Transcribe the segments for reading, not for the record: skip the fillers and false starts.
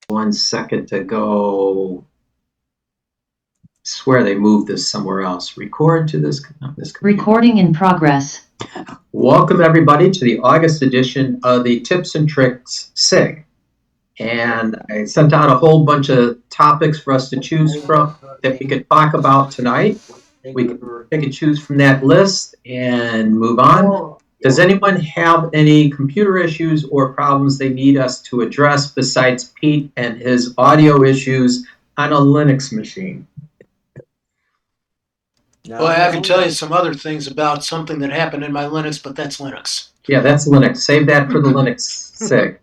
1 second to go. Swear they moved this somewhere else. Record to this. Recording in progress. Welcome everybody to the August edition of the Tips and Tricks SIG. And I sent out a whole bunch of topics for us to choose from that we could talk about tonight. We can pick and choose from that list and move on. Does anyone have any computer issues or problems they need us to address besides Pete and his audio issues on a Linux machine? Well, I can tell you some other things about something that happened in my Linux, but that's Linux. Yeah, that's Linux. Save that for the Linux SIG.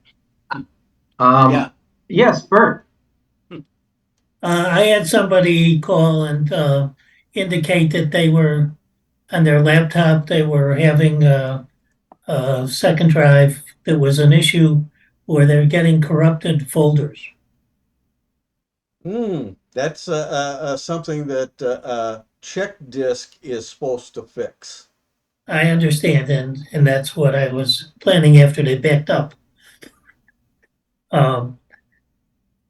Yeah. Yes, Bert. I had somebody call and indicate that they were, on their laptop, they were having a second drive. There was an issue where they're getting corrupted folders. That's something that check disk is supposed to fix. I understand, and that's what I was planning after they backed up.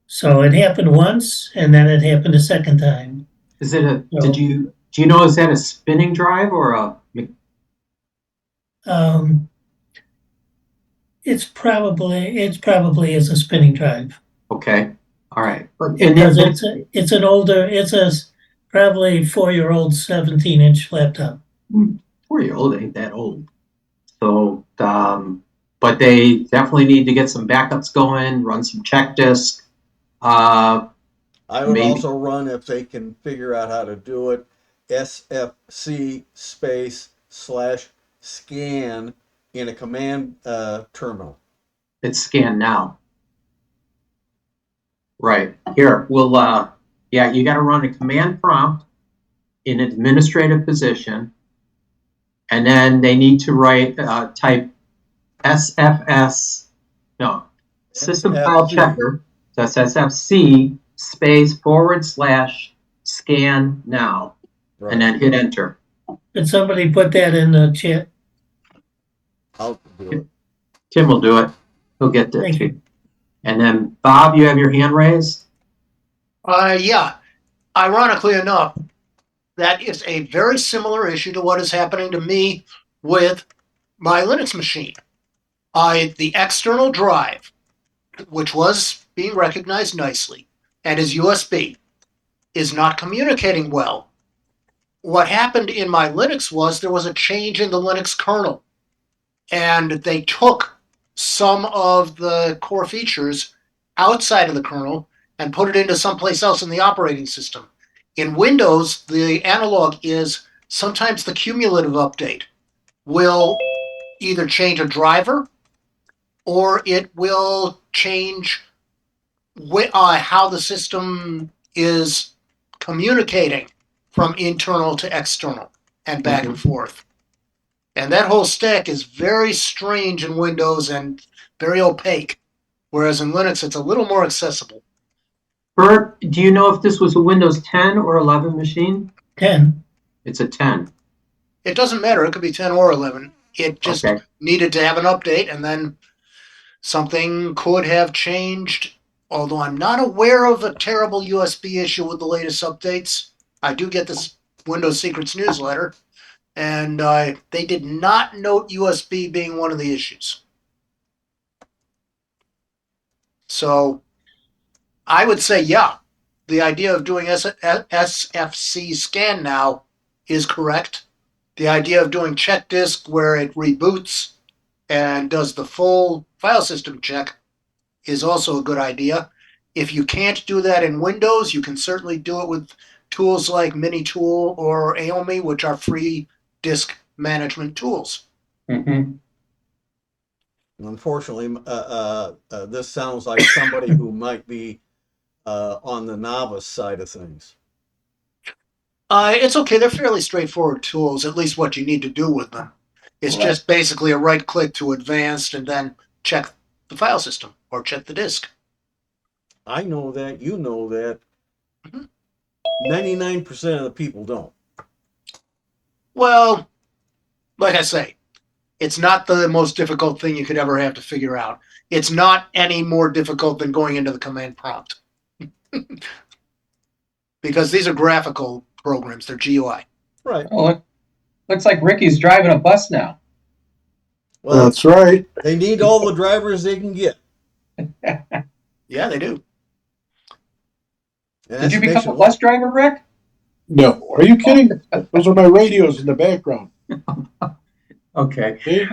So it happened once, and then it happened a second time. Is it a? No. Do you know? Is that a spinning drive or a? It's probably is a spinning drive. Okay, all right. Because it's an older, it's a probably 4-year-old 17-inch laptop. 4-year-old ain't that old. So, but they definitely need to get some backups going. Run some check disk. I would also run, if they can figure out how to do it, SFC /scan in a command terminal. It's scanned now. Right here, we'll yeah, you got to run a command prompt in an administrative position, and then they need to write type SFS, no, system file checker. That's SFC /scan now, right. And then hit enter. Did somebody put that in the chat? I'll do it. Tim will do it. He'll get that. Thank you. And then Bob, you have your hand raised? Yeah. Ironically enough, that is a very similar issue to what is happening to me with my Linux machine. The external drive, which was being recognized nicely and is USB, is not communicating well. What happened in my Linux was there was a change in the Linux kernel, and they took some of the core features outside of the kernel and put it into someplace else in the operating system. In Windows, the analog is sometimes the cumulative update will either change a driver or it will change how the system is communicating from internal to external and back and forth. And that whole stack is very strange in Windows and very opaque, whereas in Linux it's a little more accessible. Bert, do you know if this was a Windows 10 or 11 machine? 10. It's a 10. It doesn't matter. It could be 10 or 11. It just needed to have an update, and then something could have changed. Although I'm not aware of a terrible USB issue with the latest updates. I do get this Windows Secrets newsletter, and they did not note USB being one of the issues. So I would say, yeah, the idea of doing SFC scan now is correct. The idea of doing check disk where it reboots and does the full file system check is also a good idea. If you can't do that in Windows, you can certainly do it with tools like Minitool or Aomi, which are free disk management tools. Mm-hmm. Unfortunately, this sounds like somebody who might be on the novice side of things. It's okay. They're fairly straightforward tools, at least what you need to do with them. It's just basically a right click to advanced and then check the file system or check the disk. I know that. You know that. 99% of the people don't. Well, like I say, It's not the most difficult thing you could ever have to figure out. It's not any more difficult than going into the command prompt. Because these are graphical programs, they're GUI. Right. Oh, looks like Ricky's driving a bus now. Well, That's right. they need all the drivers they can get. Yeah, they do. And Did you that's become a nationwide. bus driver, Rick? No, are you kidding? Those are my radios in the background. Okay. See?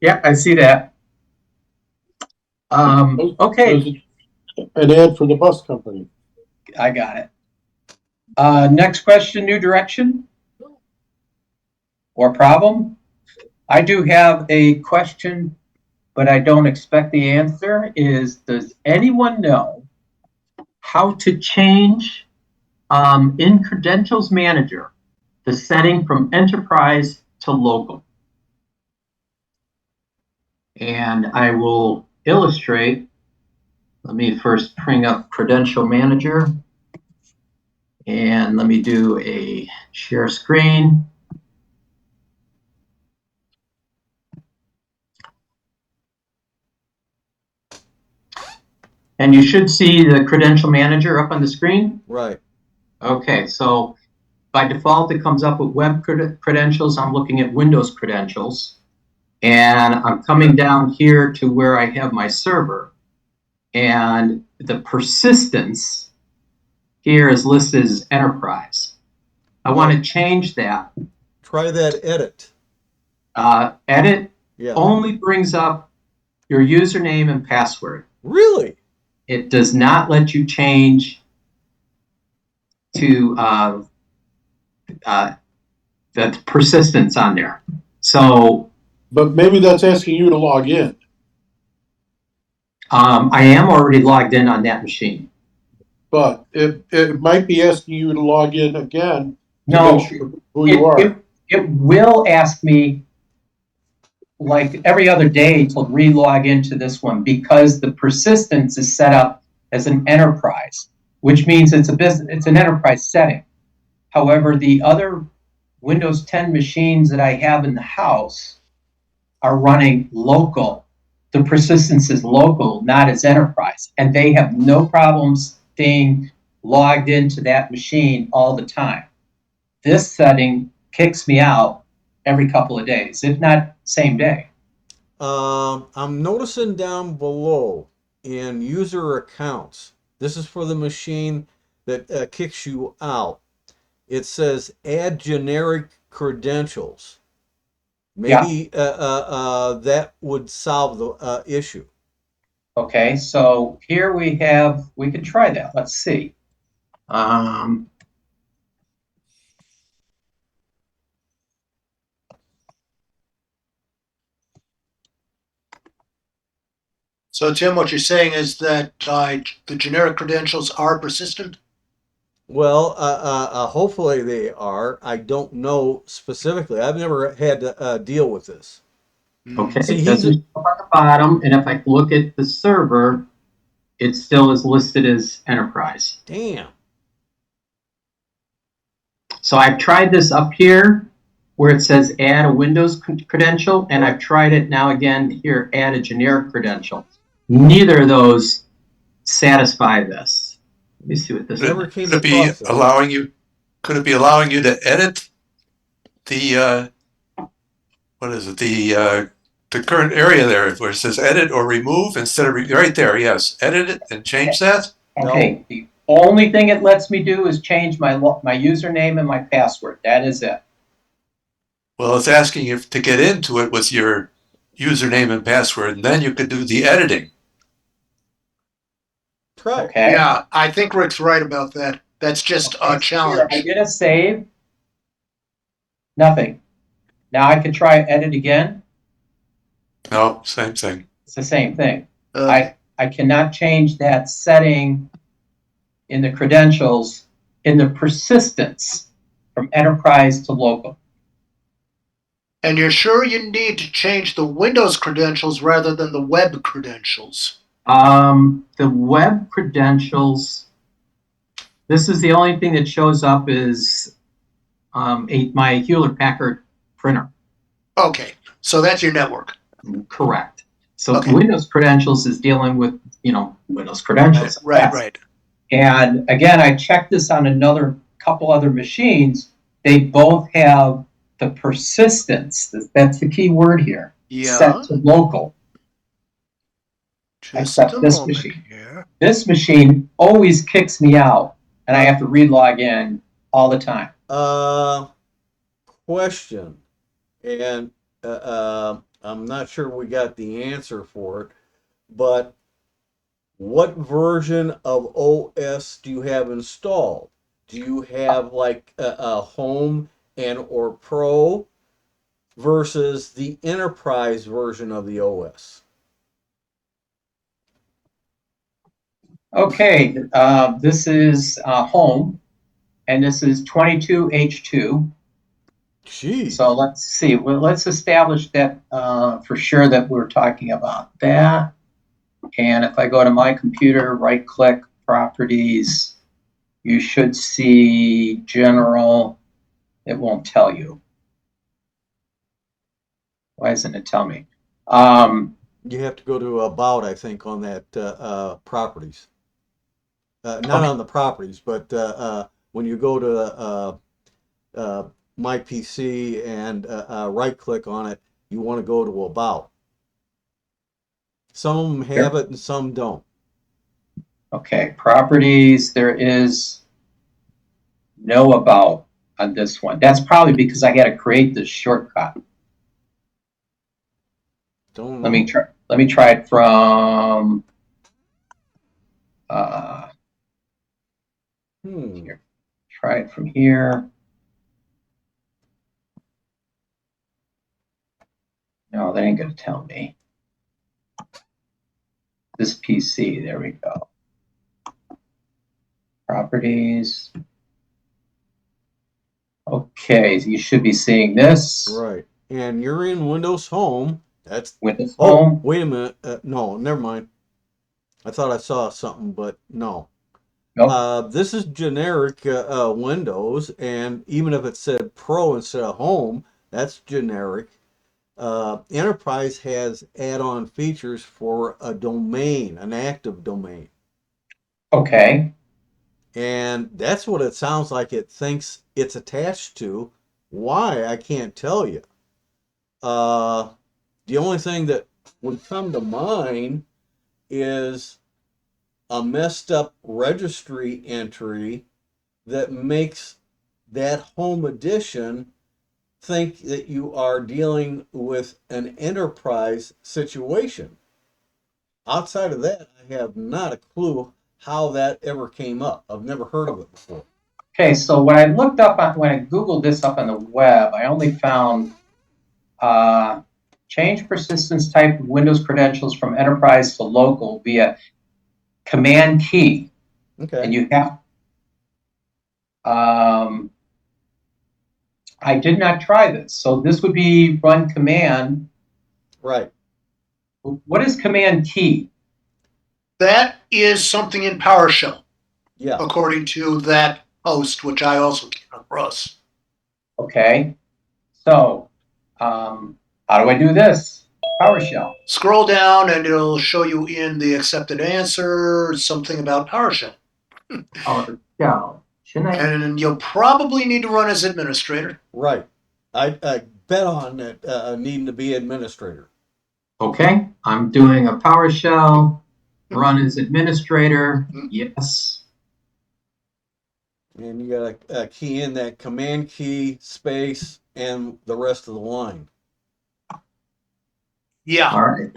Yeah, I see that. Okay, There's an ad for the bus company. I got it. Next question, new direction or problem? I do have a question, but I don't expect the answer. Does anyone know how to change in Credentials Manager the setting from enterprise to local? And I will illustrate. Let me first bring up Credential Manager. And let me do a share screen. And you should see the Credential Manager up on the screen. Right. Okay, so by default, it comes up with web credentials. I'm looking at Windows credentials. And I'm coming down here to where I have my server. And the persistence here is listed as enterprise. I want to change that. Try that edit. Edit Yeah. only brings up your username and password. Really? It does not let you change to the persistence on there. So But maybe that's asking you to log in. I am already logged in on that machine. But it might be asking you to log in again to No, make sure who you are. It will ask me like every other day to re-log into this one because the persistence is set up as an enterprise, which means it's an enterprise setting. However, the other Windows 10 machines that I have in the house are running local. The persistence is local, not as enterprise, and they have no problems staying logged into that machine all the time. This setting kicks me out every couple of days, if not same day. I'm noticing down below in user accounts, this is for the machine that kicks you out. It says add generic credentials. Maybe that would solve the issue. Okay, so here we can try that. Let's see. So, Tim, what you're saying is that the generic credentials are persistent? Well, hopefully they are. I don't know specifically. I've never had to deal with this. Okay, See, it doesn't show up at the bottom, and if I look at the server, it still is listed as enterprise. Damn. So I've tried this up here where it says add a Windows credential, and I've tried it now again here, add a generic credential. Neither of those satisfy this. Let me see what this Never is. came Could it be across that. could it be allowing you to edit the what is it, the current area there where it says edit or remove instead of right there? Yes, edit it and change that. Okay, the only thing it lets me do is change my username and my password. That is it. Well, it's asking you to get into it with your username and password, and then you could do the editing. Try. Okay. Yeah, I think Rick's right about that. That's just a challenge. Here, I did a save. Nothing. Now I can try edit again. No, same thing. It's the same thing. Uh, I cannot change that setting in the credentials in the persistence from enterprise to local. And you're sure you need to change the Windows credentials rather than the web credentials? The web credentials, this is the only thing that shows up is my Hewlett-Packard printer. Okay, So that's your network. Correct. So Okay. Windows Credentials is dealing with, Windows Credentials. Right, Yes. right. And again, I checked this on another couple other machines. They both have the persistence, that's the key word here, Yeah. set to local. Just Except a this moment machine. here. This machine always kicks me out, and I have to re-log in all the time. Question, and I'm not sure we got the answer for it, but what version of OS do you have installed? Do you have like a home and or pro versus the enterprise version of the OS? Okay, this is home, and this is 22H2. Jeez. So let's see. Well, let's establish that for sure that we're talking about that. And if I go to my computer, right-click, properties, you should see general. It won't tell you. Why doesn't it tell me? You have to go to about, I think, on that properties. Not Okay. on the properties, but when you go to my PC and right click on it, you want to go to about. Some of them have it and some don't. Okay, properties, there is no about on this one. That's probably because I got to create this shortcut. Don't Let know. me try. Let me try it from here. Try it from here. No, that ain't gonna tell me. This PC, there we go. Properties. Okay, so you should be seeing this. Right. And you're in Windows Home. That's Windows oh, Home. wait a minute. No, never mind. I thought I saw something, but no. Nope. This is generic Windows, and even if it said Pro instead of Home, that's generic. Enterprise has add-on features for a domain, an active domain. Okay. And that's what it sounds like it thinks it's attached to. Why, I can't tell you. The only thing that would come to mind is a messed up registry entry that makes that home edition think that you are dealing with an enterprise situation. Outside of that, I have not a clue how that ever came up. I've never heard of it before. Okay, so when I looked up on, when I Googled this up on the web, I only found change persistence type of Windows credentials from enterprise to local via command key. Okay. And you have, I did not try this. So this would be run command. Right. What is command key? That is something in PowerShell, Yeah. according to that post, which I also came across. Okay. So how do I do this? PowerShell. Scroll down and it'll show you in the accepted answer something about PowerShell. PowerShell. Shouldn't I? And you'll probably need to run as administrator. Right. I bet on it needing to be administrator. Okay. I'm doing a PowerShell. Run as administrator. Yes. And you got to key in that command key, space, and the rest of the line. Yeah. All right.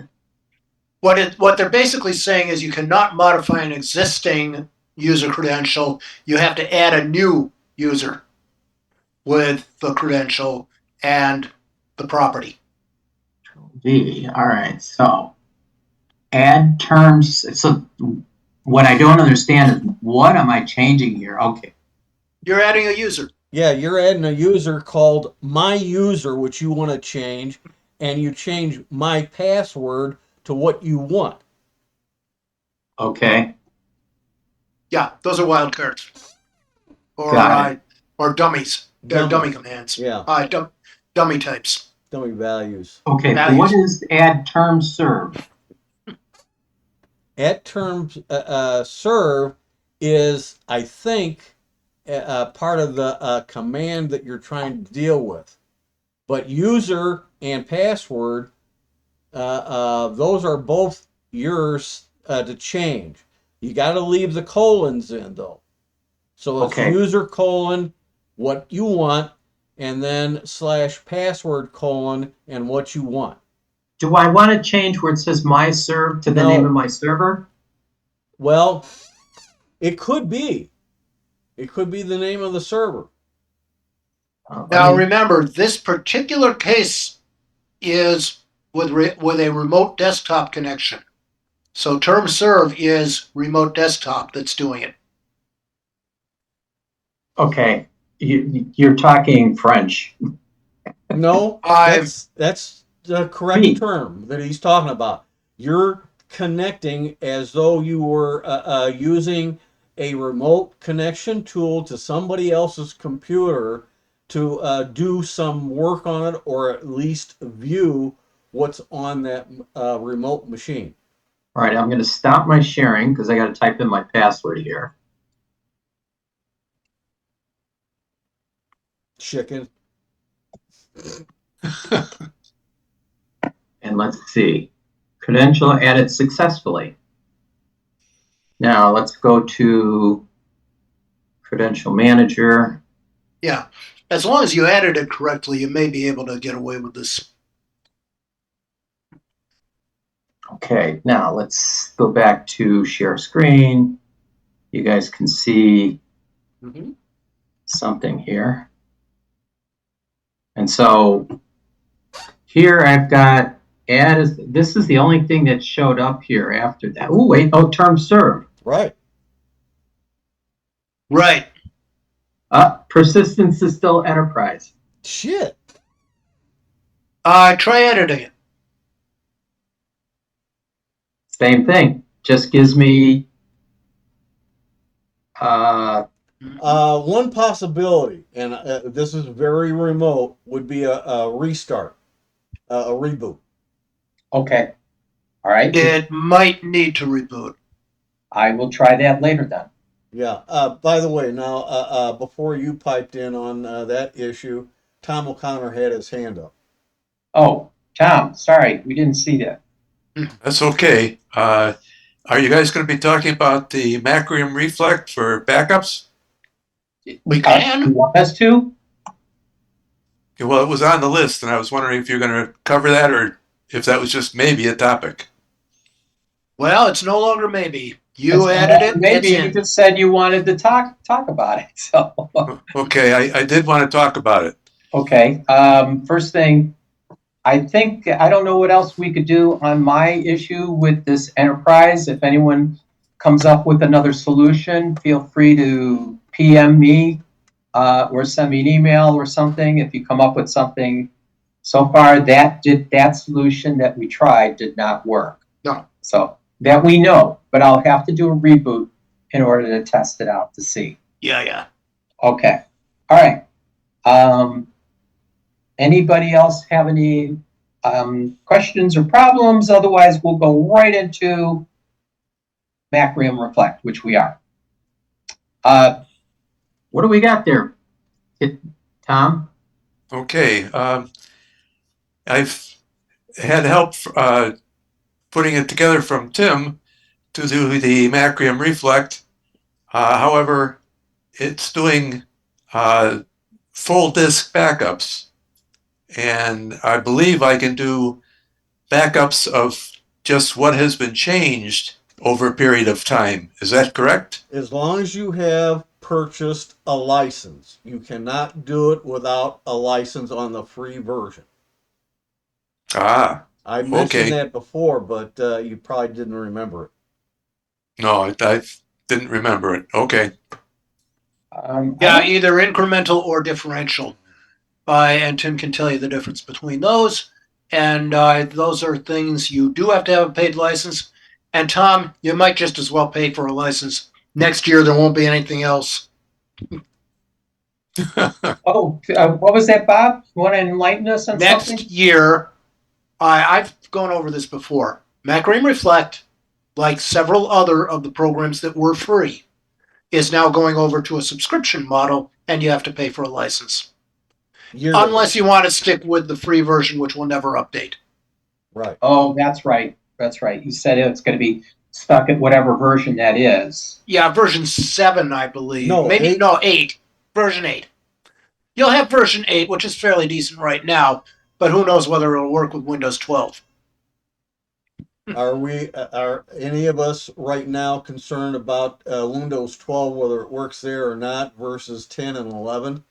What they're basically saying is you cannot modify an existing user credential. You have to add a new user with the credential and the property. V. All right. So add terms. So what I don't understand is what am I changing here? Okay. You're adding a user. Yeah, you're adding a user called my user, which you want to change, and you change my password to what you want. Okay. Yeah, those are wildcards. Got Or dummies. They're dummy Dummies. commands. Yeah. Dummy types. dummy values. Okay, Values. what is add term served? At terms serve is, I think, part of the command that you're trying to deal with. But user and password, those are both yours to change. You got to leave the colons in though. So it's Okay. user colon what you want, and then slash password colon and what you want. Do I want to change where it says my serve to the No. name of my server? Well, it could be. It could be the name of the server. Now remember, this particular case is with a remote desktop connection. So term serve is remote desktop that's doing it. Okay, you're talking French. No, that's the correct Me. term that he's talking about. You're connecting as though you were using a remote connection tool to somebody else's computer to do some work on it, or at least view what's on that remote machine. All right, I'm going to stop my sharing because I got to type in my password here. Chicken. And let's see. Credential added successfully. Now let's go to Credential Manager. Yeah. As long as you added it correctly, you may be able to get away with this. Okay, now let's go back to share screen. You guys can see something here. And so here I've got add, this is the only thing that showed up here after that. Oh, wait, oh, term served. Right. Right. Persistence is still enterprise. Shit. Try editing it. Same thing, just gives me one possibility, and this is very remote, would be a restart, a reboot. okay. All right. It might need to reboot. I will try that later then. Yeah. By the way, now before you piped in on that issue, Tom O'Connor had his hand up. Oh, Tom, sorry, we didn't see that. That's okay. Are you guys going to be talking about the Macrium Reflect for backups? We can. You want us to? Well, it was on the list, and I was wondering if you're going to cover that or if that was just maybe a topic. Well, it's no longer maybe. You added it. Maybe it's you in. just said you wanted to talk about it. So Okay, I did want to talk about it. okay. First thing, I think I don't know what else we could do on my issue with this enterprise. If anyone comes up with another solution, feel free to PM me or send me an email or something. If you come up with something, so far that solution that we tried did not work. No. So that we know, but I'll have to do a reboot in order to test it out to see. Yeah. Okay. All right. Anybody else have any questions or problems? Otherwise, we'll go right into Macrium Reflect, which we are. What do we got there, Tom? Okay, I've had help putting it together from Tim to do the Macrium Reflect. However, it's doing full disk backups, and I believe I can do backups of just what has been changed over a period of time. Is that correct? As long as you have purchased a license, you cannot do it without a license on the free version. Ah, I mentioned okay. that before, but you probably didn't remember it. No, I didn't remember it. Okay. Yeah, either incremental or differential. And Tim can tell you the difference between those. And those are things you do have to have a paid license. And Tom, you might just as well pay for a license. Next year, there won't be anything else. Oh, what was that, Bob? You want to enlighten us on Next something? year, I've gone over this before. Macrium Reflect, like several other of the programs that were free, is now going over to a subscription model, and you have to pay for a license. Yearly. Unless you want to stick with the free version, which will never update. Right. Oh, that's right. That's right. You said it's going to be stuck at whatever version that is. Yeah, version 7, I believe. No, Maybe 8. no 8. Version 8. You'll have version 8, which is fairly decent right now, but who knows whether it'll work with Windows 12. Are any of us right now concerned about Windows 12, whether it works there or not, versus 10 and 11?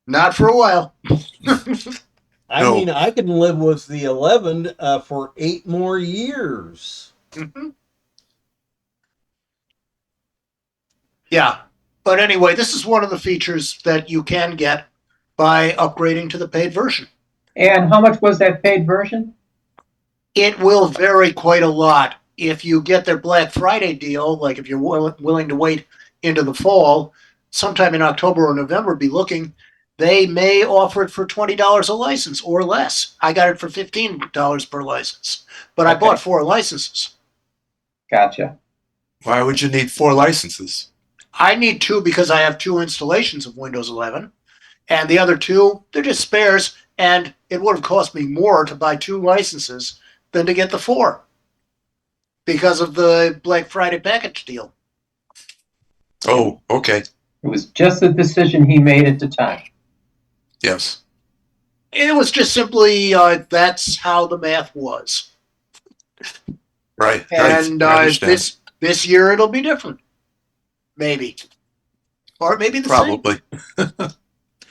Not for a while. I No. mean, I can live with the 11 for 8 more years. Yeah. But anyway, this is one of the features that you can get by upgrading to the paid version. And how much was that paid version? It will vary quite a lot. If you get their Black Friday deal, like if you're willing to wait into the fall, sometime in October or November, be looking. They may offer it for $20 a license or less. I got it for $15 per license, but I Okay. bought 4 licenses. Gotcha. Why would you need 4 licenses? I need 2 because I have 2 installations of Windows 11, and the other 2, they're just spares, and it would have cost me more to buy 2 licenses than to get the 4 because of the Black Friday package deal. Oh, okay. It was just the decision he made at the time. Yes. It was just simply that's how the math was, Right. and Right. I understand. this year it'll be different, maybe, or maybe the same. Probably.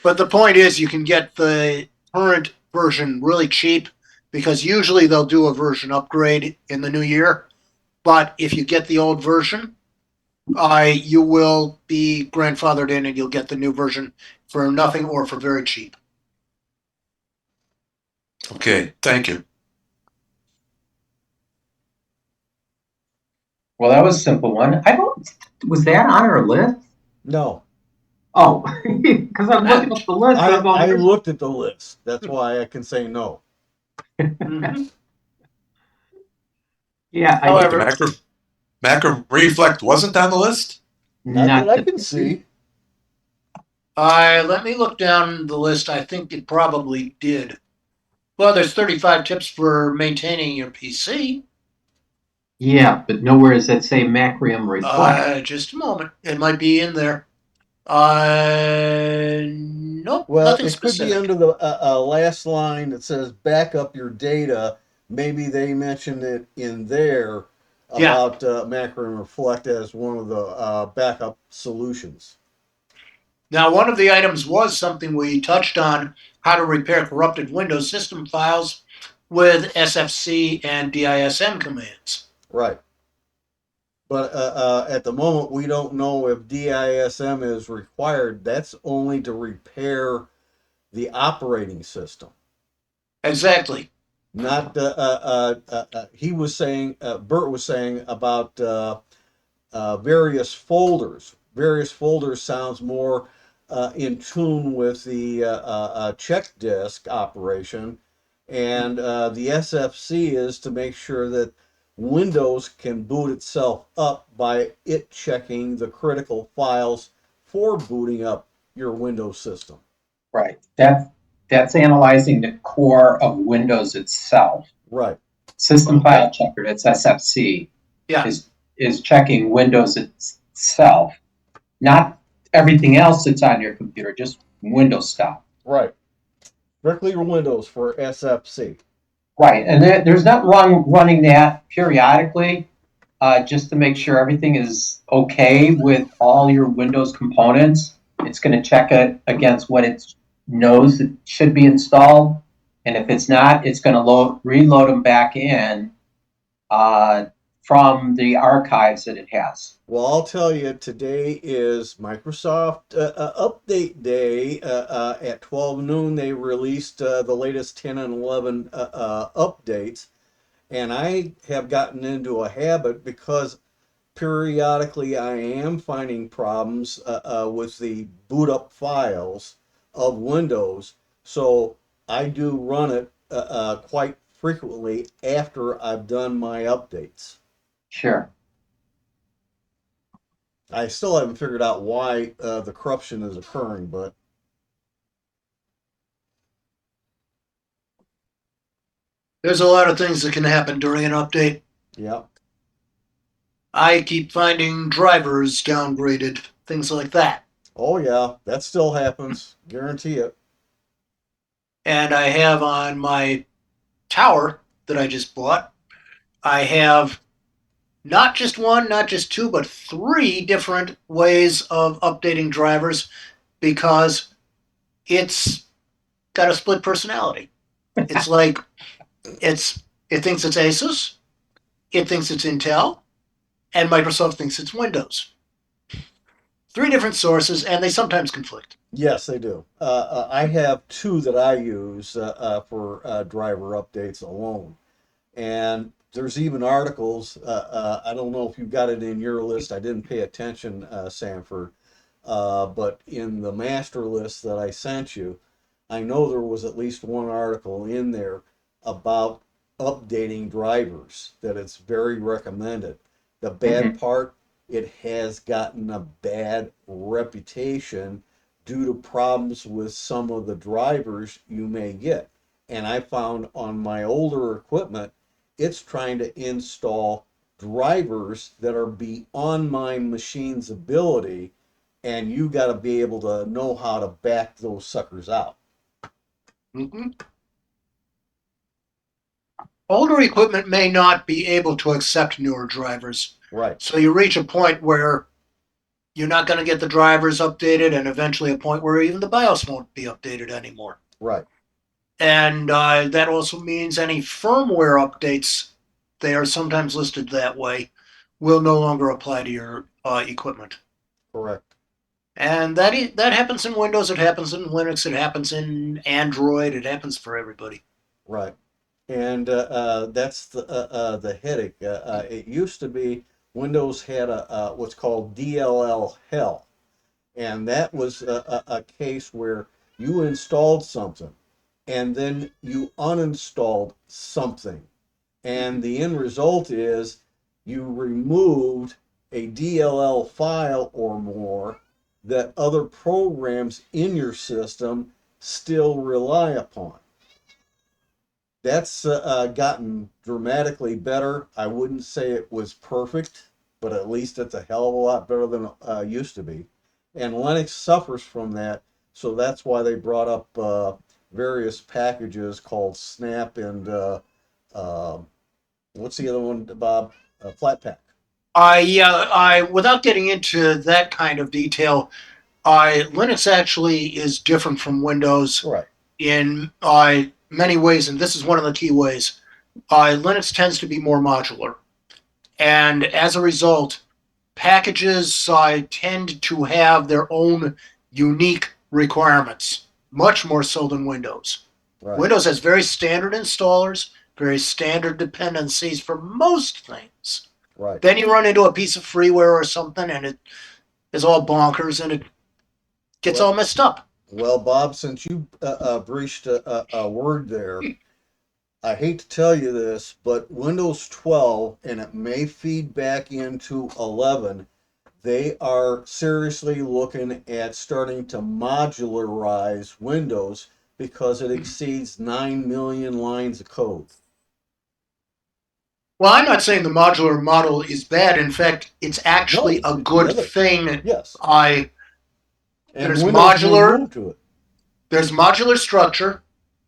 But the point is, you can get the current version really cheap because usually they'll do a version upgrade in the new year. But if you get the old version, you will be grandfathered in and you'll get the new version for nothing or for very cheap. Okay. Thank you. Well, that was a simple one. Was that on our list? No, Oh, because I'm looking at the list. I, I'm going, I looked at the list. That's why I can say no. Mhm. yeah, I However- The Macrium Reflect wasn't on the list? Not not that I can see. Let me look down the list. I think it probably did. Well, there's 35 tips for maintaining your PC. Yeah, but nowhere does that say Macrium Reflect. Just a moment. It might be in there. Nope, Well, nothing it specific. could be under the last line that says back up your data. Maybe they mentioned it in there Yeah. about Macrium Reflect as one of the backup solutions. Now, one of the items was something we touched on, how to repair corrupted Windows system files with SFC and DISM commands. Right. But at the moment, we don't know if DISM is required. That's only to repair the operating system. Exactly. Not he was saying, Bert was saying about various folders. Various folders sounds more in tune with the check disk operation, and the SFC is to make sure that Windows can boot itself up by it checking the critical files for booting up your Windows system. Right. That's analyzing the core of Windows itself. Right. System Okay. file checker, that's SFC, Yeah. is checking Windows itself, not everything else that's on your computer, just Windows stuff. Right. Strictly Windows for SFC. Right, and there's nothing wrong running that periodically, just to make sure everything is okay with all your Windows components. It's going to check it against what it knows that should be installed, and if it's not, it's going to reload them back in from the archives that it has. Well, I'll tell you, today is Microsoft Update Day. At 12 noon, they released the latest 10 and 11 updates. And I have gotten into a habit because periodically I am finding problems with the boot up files of Windows. So I do run it quite frequently after I've done my updates. Sure. I still haven't figured out why the corruption is occurring, but There's a lot of things that can happen during an update. yeah. I keep finding drivers downgraded, things like that. Oh yeah, that still happens. Guarantee it. And I have on my tower that I just bought, I have not just one, not just two, but three different ways of updating drivers because it's got a split personality. It's like it thinks it's Asus, it thinks it's Intel, and Microsoft thinks it's Windows. Three different sources, and they sometimes conflict. Yes, they do. I have two that I use for driver updates alone. And there's even articles. I don't know if you've got it in your list. I didn't pay attention, Sanford. But in the master list that I sent you, I know there was at least one article in there about updating drivers, that it's very recommended. The bad part, it has gotten a bad reputation due to problems with some of the drivers you may get. And I found on my older equipment, it's trying to install drivers that are beyond my machine's ability, and you got to be able to know how to back those suckers out. Mm-hmm. Older equipment may not be able to accept newer drivers. Right. So you reach a point where you're not going to get the drivers updated, and eventually a point where even the BIOS won't be updated anymore. Right. And that also means any firmware updates, they are sometimes listed that way, will no longer apply to your equipment. Correct. And that happens in Windows, it happens in Linux, it happens in Android, it happens for everybody. Right. And that's the headache. It used to be Windows had a what's called DLL hell, and that was a case where you installed something and then you uninstalled something, and the end result is you removed a DLL file or more that other programs in your system still rely upon. That's gotten dramatically better. I wouldn't say it was perfect, but at least it's a hell of a lot better than it used to be. And Linux suffers from that, so that's why they brought up various packages called Snap and what's the other one, Bob? Flatpak. Without getting into that kind of detail, Linux actually is different from Windows Right. in many ways, and this is one of the key ways. Linux tends to be more modular, and as a result, packages tend to have their own unique requirements, much more so than Windows. Right. Windows has very standard installers, very standard dependencies for most things. Right. Then you run into a piece of freeware or something, and it is all bonkers, and it gets all messed up. Well, Bob, since you breached a word there, I hate to tell you this, but Windows 12, and it may feed back into 11, they are seriously looking at starting to modularize Windows because it exceeds 9 million lines of code. Well, I'm not saying the modular model is bad. In fact, it's actually a good thing. Yes. There's modular. There's modular structure,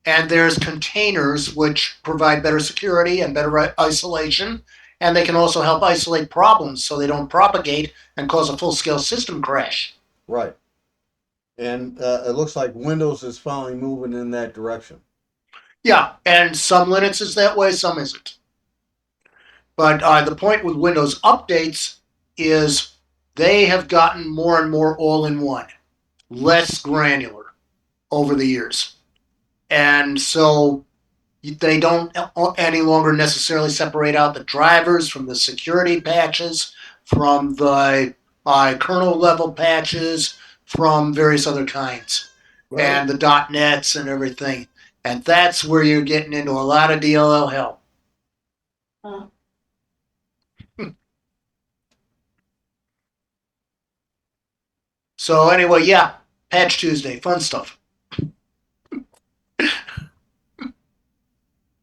and there's containers which provide better security and better isolation, and they can also help isolate problems so they don't propagate and cause a full-scale system crash. Right. And it looks like Windows is finally moving in that direction. Yeah, and some Linux is that way, some isn't. But the point with Windows updates is they have gotten more and more all-in-one, less granular over the years. And so they don't any longer necessarily separate out the drivers from the security patches. from the kernel level patches, from various other kinds, and the .NETs and everything. And that's where you're getting into a lot of DLL hell. So anyway, yeah, Patch Tuesday, fun stuff.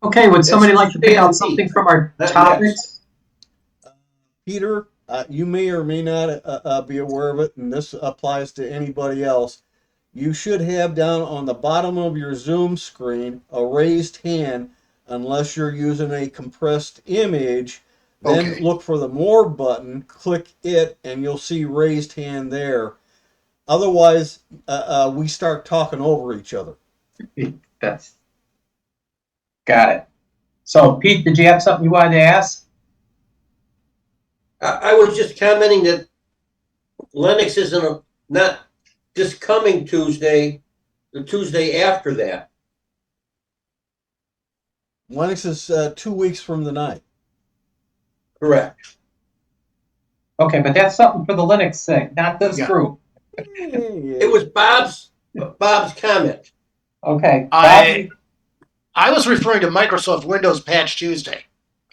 Okay, would somebody like to pick out something from our topics? Peter, you may or may not be aware of it, and this applies to anybody else. You should have down on the bottom of your Zoom screen a raised hand, unless you're using a compressed image. Then Okay. look for the More button, click it, and you'll see raised hand there. Otherwise, we start talking over each other. That's got it. So, Pete, did you have something you wanted to ask? I was just commenting that Linux isn't not this coming Tuesday, the Tuesday after that. Linux is 2 weeks from the night. Correct. Okay, but that's something for the Linux SIG, not this Yeah. group. It was Bob's comment. Okay. I was referring to Microsoft Windows Patch Tuesday,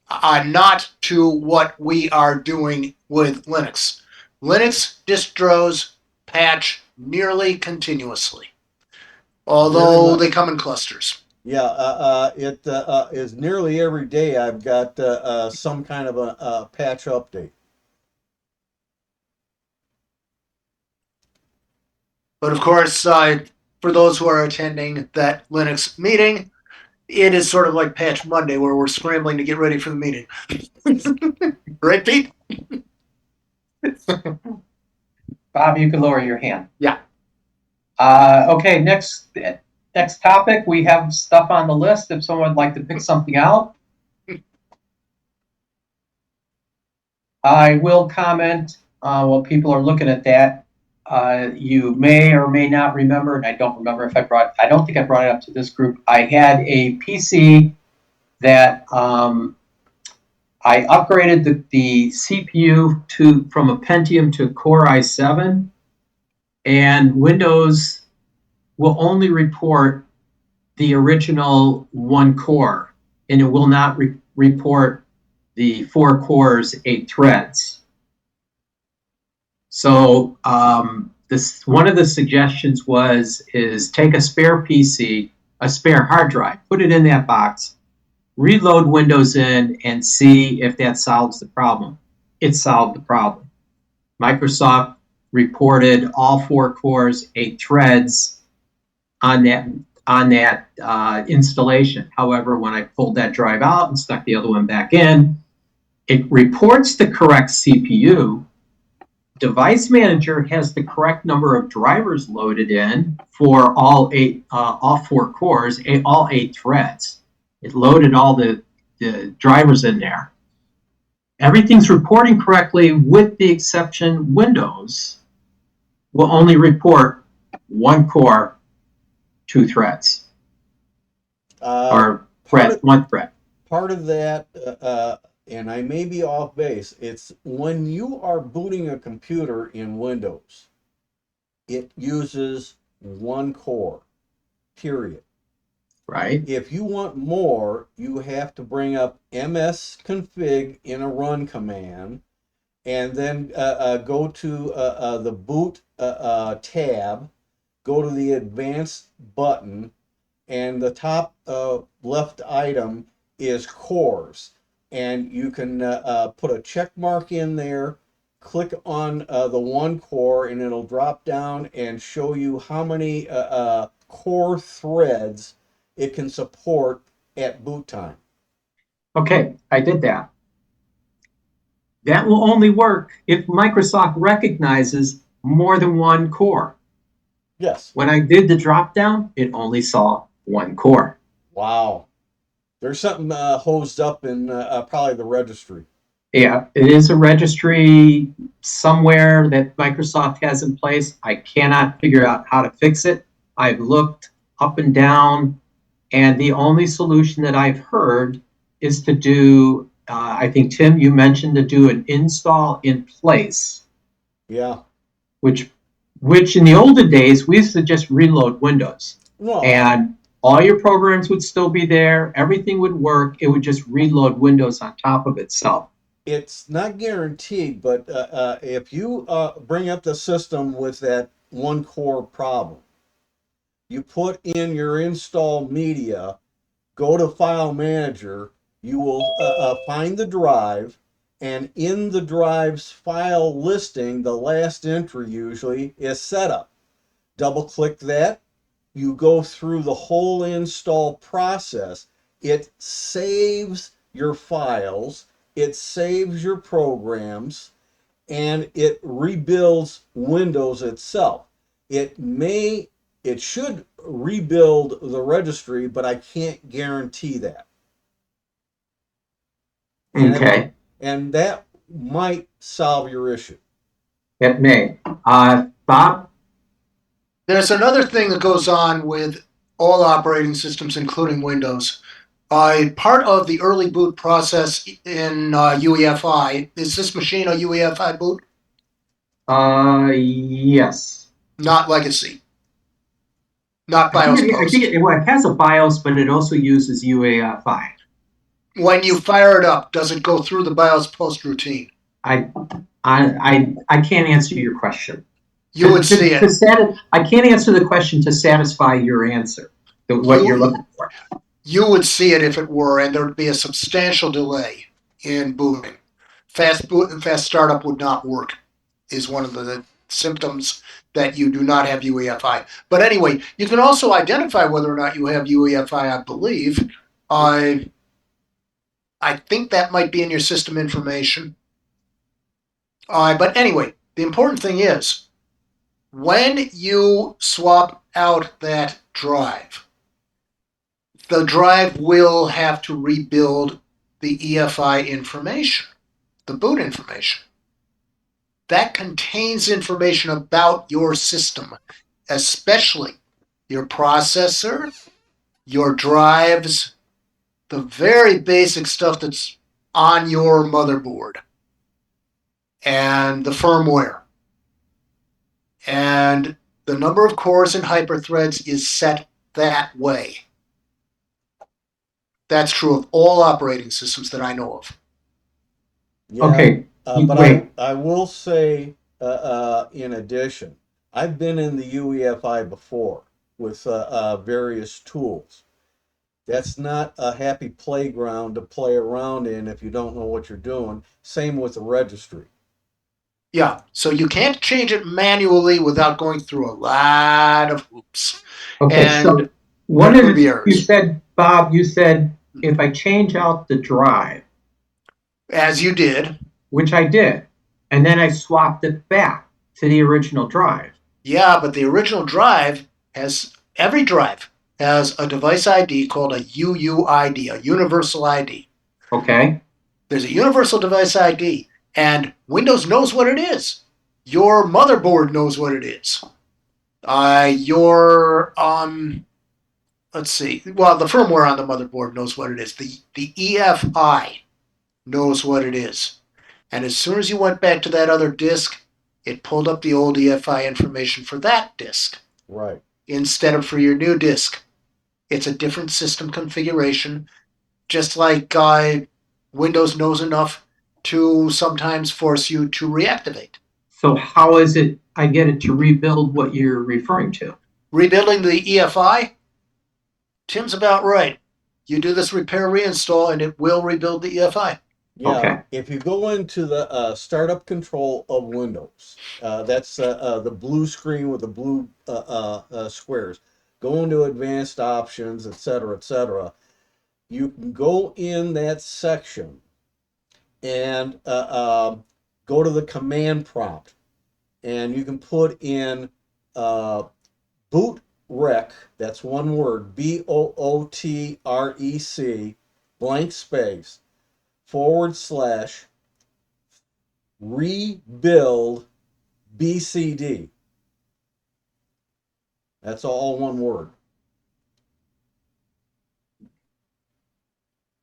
not to what we are doing with Linux. Linux distros patch nearly continuously, although they come in clusters. Yeah, it is nearly every day I've got some kind of a patch update. But of course, for those who are attending that Linux meeting, it is sort of like Patch Monday, where we're scrambling to get ready for the meeting. Right, Pete? Bob, you can lower your hand. Yeah. Okay, next topic. We have stuff on the list if someone would like to pick something out. I will comment while people are looking at that. You may or may not remember, and I don't remember if I don't think I brought it up to this group. I had a PC that I upgraded the CPU from a Pentium to Core i7, and Windows will only report the original 1 core, and it will not report the 4 cores, 8 threads. So this one of the suggestions is take a spare PC, a spare hard drive, put it in that box, reload Windows in, and see if that solves the problem. It solved the problem. Microsoft reported all 4 cores, 8 threads on that installation. However, when I pulled that drive out and stuck the other one back in, it reports the correct CPU. Device Manager has the correct number of drivers loaded in for all 4 cores, all 8 threads. It loaded all the drivers in there. Everything's reporting correctly, with the exception Windows will only report 1 core, 2 threads, or thread, 1 thread. Part of that, and I may be off base, it's when you are booting a computer in Windows, it uses 1 core, period. Right. If you want more, you have to bring up msconfig in a run command, and then go to the boot tab, go to the advanced button, and the top left item is cores. And you can put a check mark in there, click on the 1 core, and it'll drop down and show you how many core threads it can support at boot time. Okay, I did that. That will only work if Microsoft recognizes more than 1 core. Yes. When I did the drop down, it only saw 1 core. Wow. There's something hosed up in probably the registry. Yeah, it is a registry somewhere that Microsoft has in place. I cannot figure out how to fix it. I've looked up and down, and the only solution that I've heard is to do I think, Tim, you mentioned to do an install in place, Yeah. which in the olden days, we used to just reload Windows. Well, And all your programs would still be there. Everything would work. It would just reload Windows on top of itself. it's not guaranteed, but if you bring up the system with that one core problem, you put in your install media, go to File Manager, you will find the drive, and in the drive's file listing, the last entry usually is setup. Double click that, you go through the whole install process. It saves your files, it saves your programs, and it rebuilds Windows itself. It should rebuild the registry, but I can't guarantee that. Okay, And that might solve your issue. it may. Bob? There's another thing that goes on with all operating systems, including Windows. Part of the early boot process in UEFI, is this machine a UEFI boot? Yes. Not legacy. Not I BIOS think, post. it has a BIOS, but it also uses UEFI. When you fire it up, does it go through the BIOS post routine? I can't answer your question. You would see it. I can't answer the question to satisfy your answer, what you're looking for. You would see it if it were, and there would be a substantial delay in booting. Fast boot and fast startup would not work, is one of the symptoms that you do not have UEFI. But anyway, you can also identify whether or not you have UEFI, I believe. I think that might be in your system information. But anyway, the important thing is, when you swap out that drive, the drive will have to rebuild the EFI information, the boot information. That contains information about your system, especially your processor, your drives, the very basic stuff that's on your motherboard, and the firmware. And the number of cores and hyperthreads is set that way. That's true of all operating systems that I know of. Yeah, Okay, but wait. I will say, in addition, I've been in the UEFI before with various tools. That's not a happy playground to play around in if you don't know what you're doing. Same with the registry. Yeah, so you can't change it manually without going through a lot of hoops. Okay, And so what there could is be you errors. said, Bob? You said if I change out the drive, As you did, which I did, and then I swapped it back to the original drive. yeah, but the original drive every drive has a device ID called a UUID, a universal ID. Okay. There's a universal device ID, and Windows knows what it is. Your motherboard knows what it is. Let's see. Well, the firmware on the motherboard knows what it is. The EFI knows what it is. And as soon as you went back to that other disk, it pulled up the old EFI information for that disk. Right. Instead of for your new disk. It's a different system configuration, just like Windows knows enough to sometimes force you to reactivate. So how is it I get it to rebuild what you're referring to? Rebuilding the EFI, Tim's about right. You do this repair reinstall and it will rebuild the EFI. Yeah, Okay. if you go into the startup control of Windows, that's the blue screen with the blue squares. Go into advanced options, etc., etc. You can go in that section and go to the command prompt, and you can put in boot rec. That's one word: BOOTREC blank space / rebuild BCD. That's all one word.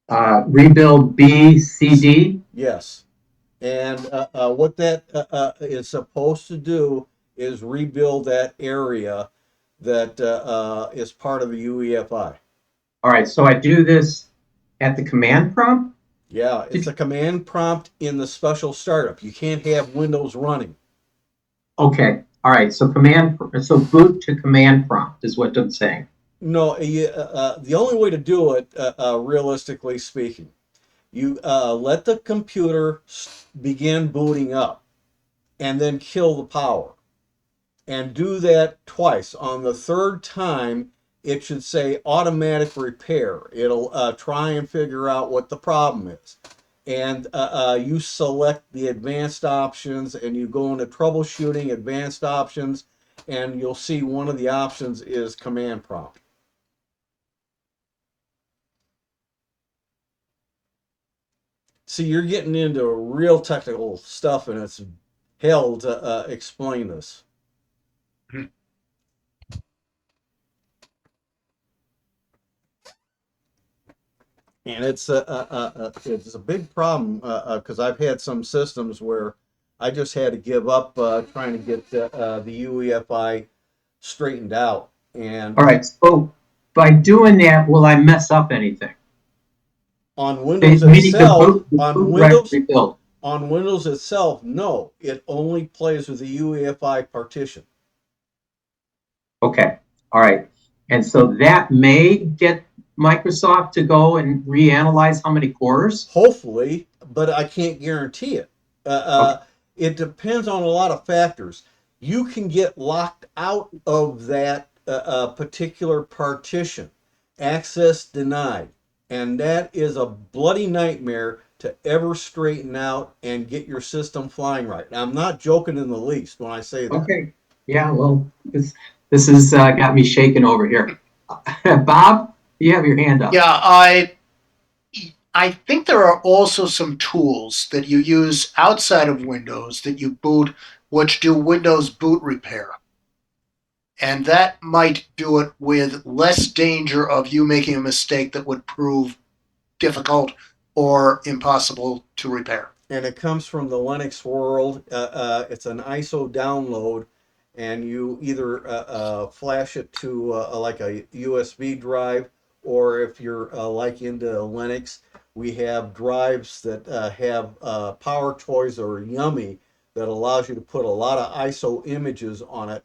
Rebuild B, C, D. Yes. And what that is supposed to do is rebuild that area that is part of the UEFI. All right, so I do this at the command prompt? Yeah, it's a command prompt in the special startup. You can't have Windows running. Okay, all right, so boot to command prompt is what I'm saying. No, the only way to do it, realistically speaking, you let the computer begin booting up and then kill the power. And do that twice. On the third time, it should say automatic repair. It'll try and figure out what the problem is. And you select the advanced options and you go into troubleshooting, advanced options, and you'll see one of the options is command prompt. See, you're getting into real technical stuff, and it's hell to explain this. And it's a big problem because I've had some systems where I just had to give up trying to get the UEFI straightened out. And All right, so by doing that, will I mess up anything? on Windows Meaning itself, rebuild. on Windows itself, no, it only plays with the UEFI partition. Okay, all right. And so that may get Microsoft to go and reanalyze how many cores? Hopefully, but I can't guarantee it. Okay. It depends on a lot of factors. You can get locked out of that particular partition, access denied, and that is a bloody nightmare to ever straighten out and get your system flying right. Now, I'm not joking in the least when I say that. Okay. Yeah, well, this has got me shaking over here. Bob, you have your hand up. Yeah, I think there are also some tools that you use outside of Windows that you boot, which do Windows boot repair. And that might do it with less danger of you making a mistake that would prove difficult or impossible to repair. And it comes from the Linux world. It's an ISO download, and you either flash it to like a USB drive, or if you're like into Linux, we have drives that have Power Toys or Yummy that allows you to put a lot of ISO images on it.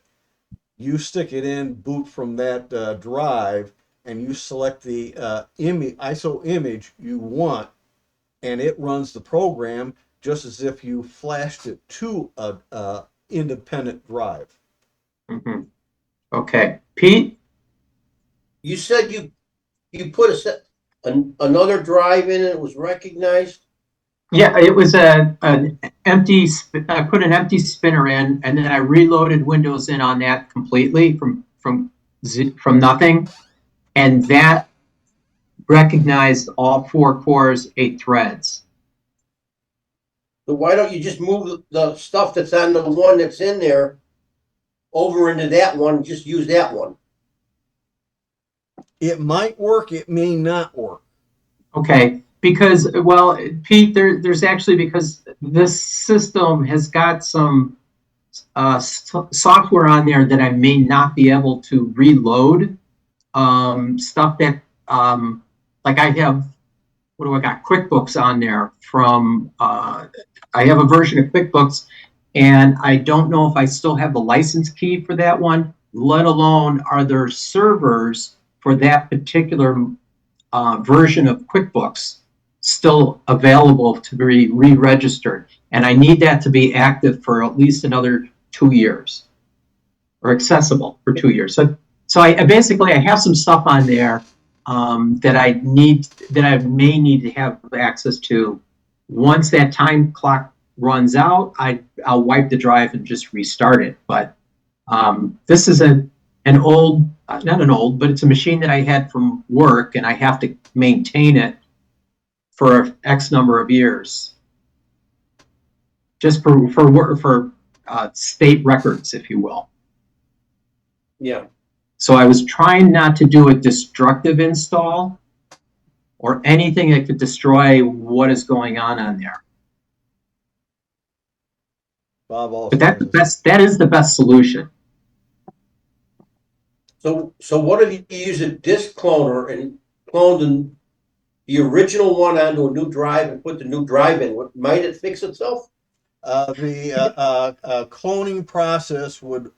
You stick it in, boot from that drive, and you select the ISO image you want, and it runs the program just as if you flashed it to a independent drive. Mm-hmm. Okay, Pete. You said you put another drive in and it was recognized? Yeah, it was an empty. I put an empty spinner in, and then I reloaded Windows in on that completely from nothing, and that recognized all 4 cores, 8 threads. So why don't you just move the stuff that's on the one that's in there over into that one, just use that one? It might work, it may not work. Okay, because, well, Pete, there's actually, because this system has got some software on there that I may not be able to reload. Stuff that, like I have, what do I got? QuickBooks on there from, I have a version of QuickBooks, and I don't know if I still have the license key for that one, let alone are there servers for that particular version of QuickBooks still available to be re-registered. And I need that to be active for at least another 2 years, or accessible for 2 years. So I basically, I have some stuff on there that I may need to have access to. Once that time clock runs out, I'll wipe the drive and just restart it. But this is an old, not an old, but it's a machine that I had from work, and I have to maintain it for X number of years, just for state records, if you will. Yeah. So I was trying not to do a destructive install, or anything that could destroy what is going on there. Bob also But that's the has- best. That is the best solution. So what if you use a disk cloner and clone the original one onto a new drive and put the new drive in? Might it fix itself? The cloning process would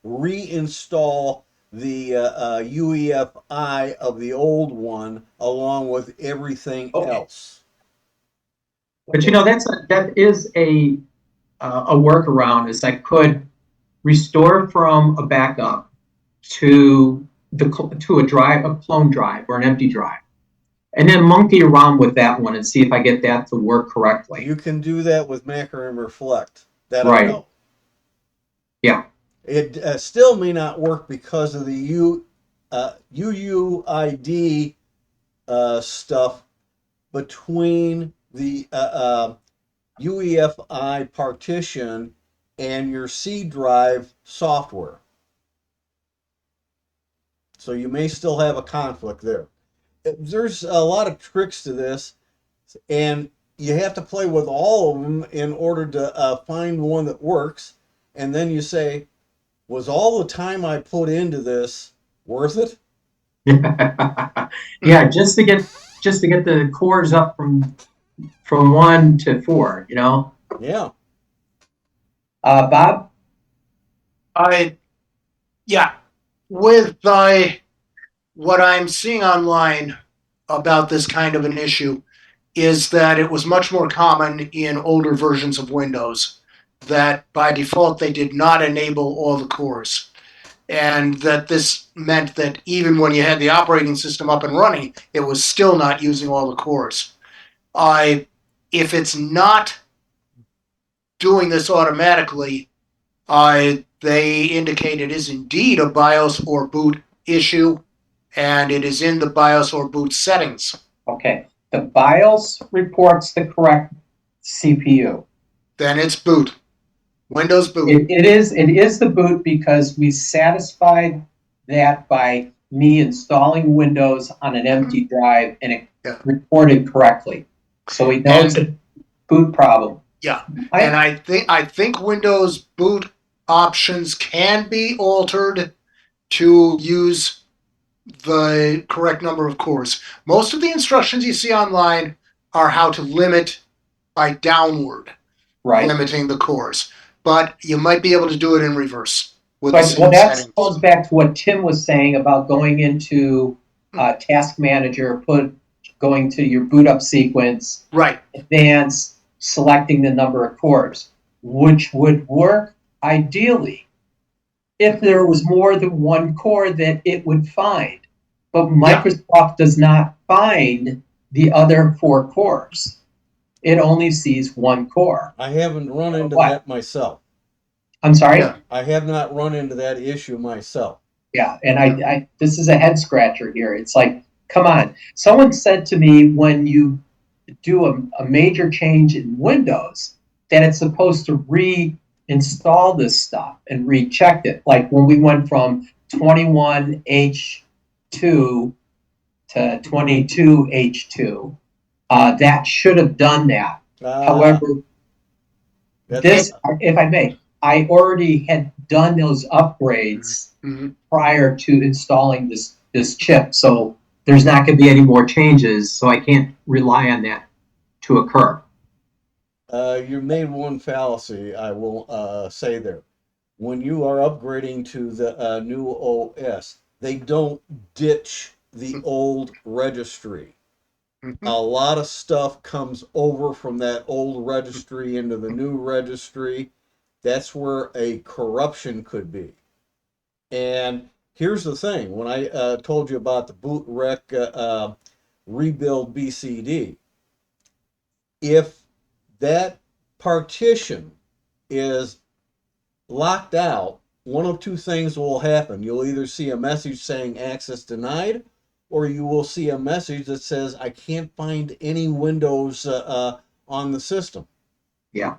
reinstall the UEFI of the old one along with everything Okay. else. But you know, that is a workaround. Is I could restore from a backup to a drive, a clone drive or an empty drive, and then monkey around with that one and see if I get that to work correctly. You can do that with Macrium Reflect. That I Right. know. Yeah. It still may not work because of the UUID stuff between the UEFI partition and your C drive software. So you may still have a conflict there. There's a lot of tricks to this, and you have to play with all of them in order to find one that works. And then you say, was all the time I put into this worth it? Yeah, just to get the cores up from 1 to 4, you know. Yeah. Bob? Yeah, with what I'm seeing online about this kind of an issue is that it was much more common in older versions of Windows, that by default they did not enable all the cores. And that this meant that even when you had the operating system up and running, it was still not using all the cores. If it's not doing this automatically, they indicate it is indeed a BIOS or boot issue, and it is in the BIOS or boot settings. Okay. The BIOS reports the correct CPU. Then it's boot. Windows boot. It is the boot because we satisfied that by me installing Windows on an empty drive and it reported correctly. So we know it's a boot problem. Yeah. And I think Windows boot options can be altered to use the correct number of cores. Most of the instructions you see online are how to limit by downward, limiting the cores. But you might be able to do it in reverse with the same settings. That goes back to what Tim was saying about going into Task Manager, going to your boot up sequence, advanced, selecting the number of cores, which would work ideally if there was more than one core that it would find. But Microsoft does not find the other 4 cores. It only sees 1 core. I haven't run into that myself. I'm sorry? I have not run into that issue myself. Yeah, and I this is a head scratcher here. It's like, come on. Someone said to me when you do a major change in Windows that it's supposed to reinstall this stuff and recheck it. Like when we went from 21H2 to 22H2, that should have done that. However, if I may, I already had done those upgrades prior to installing this chip, so there's not going to be any more changes, so I can't rely on that to occur. You made one fallacy, I will say there. When you are upgrading to the new OS, they don't ditch the old registry. A lot of stuff comes over from that old registry into the new registry. That's where a corruption could be. And here's the thing. When I told you about the boot rec rebuild BCD, if that partition is locked out, one of 2 things will happen. You'll either see a message saying access denied, or you will see a message that says, I can't find any Windows on the system. Yeah.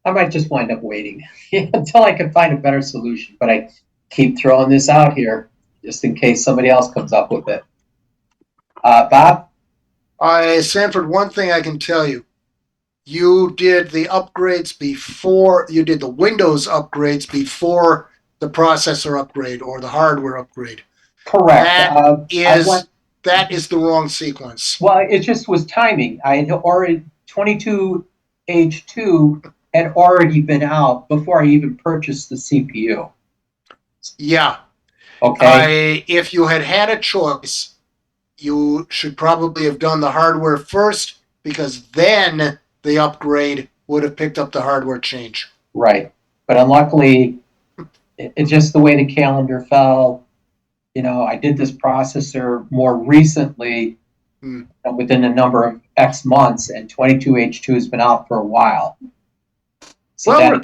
I might just wind up waiting until I can find a better solution, but I keep throwing this out here just in case somebody else comes up with it. Bob? Sanford, one thing I can tell you. You did the upgrades before, you did the Windows upgrades before the processor upgrade or the hardware upgrade. Correct. That is the wrong sequence. Well, it just was timing. I had already, 22H2 had already been out before I even purchased the CPU. Yeah. Okay. If you had had a choice, you should probably have done the hardware first, because then the upgrade would have picked up the hardware change. Right. But unluckily, it's just the way the calendar fell. I did this processor more recently, within a number of X months, and 22H2 has been out for a while. So well,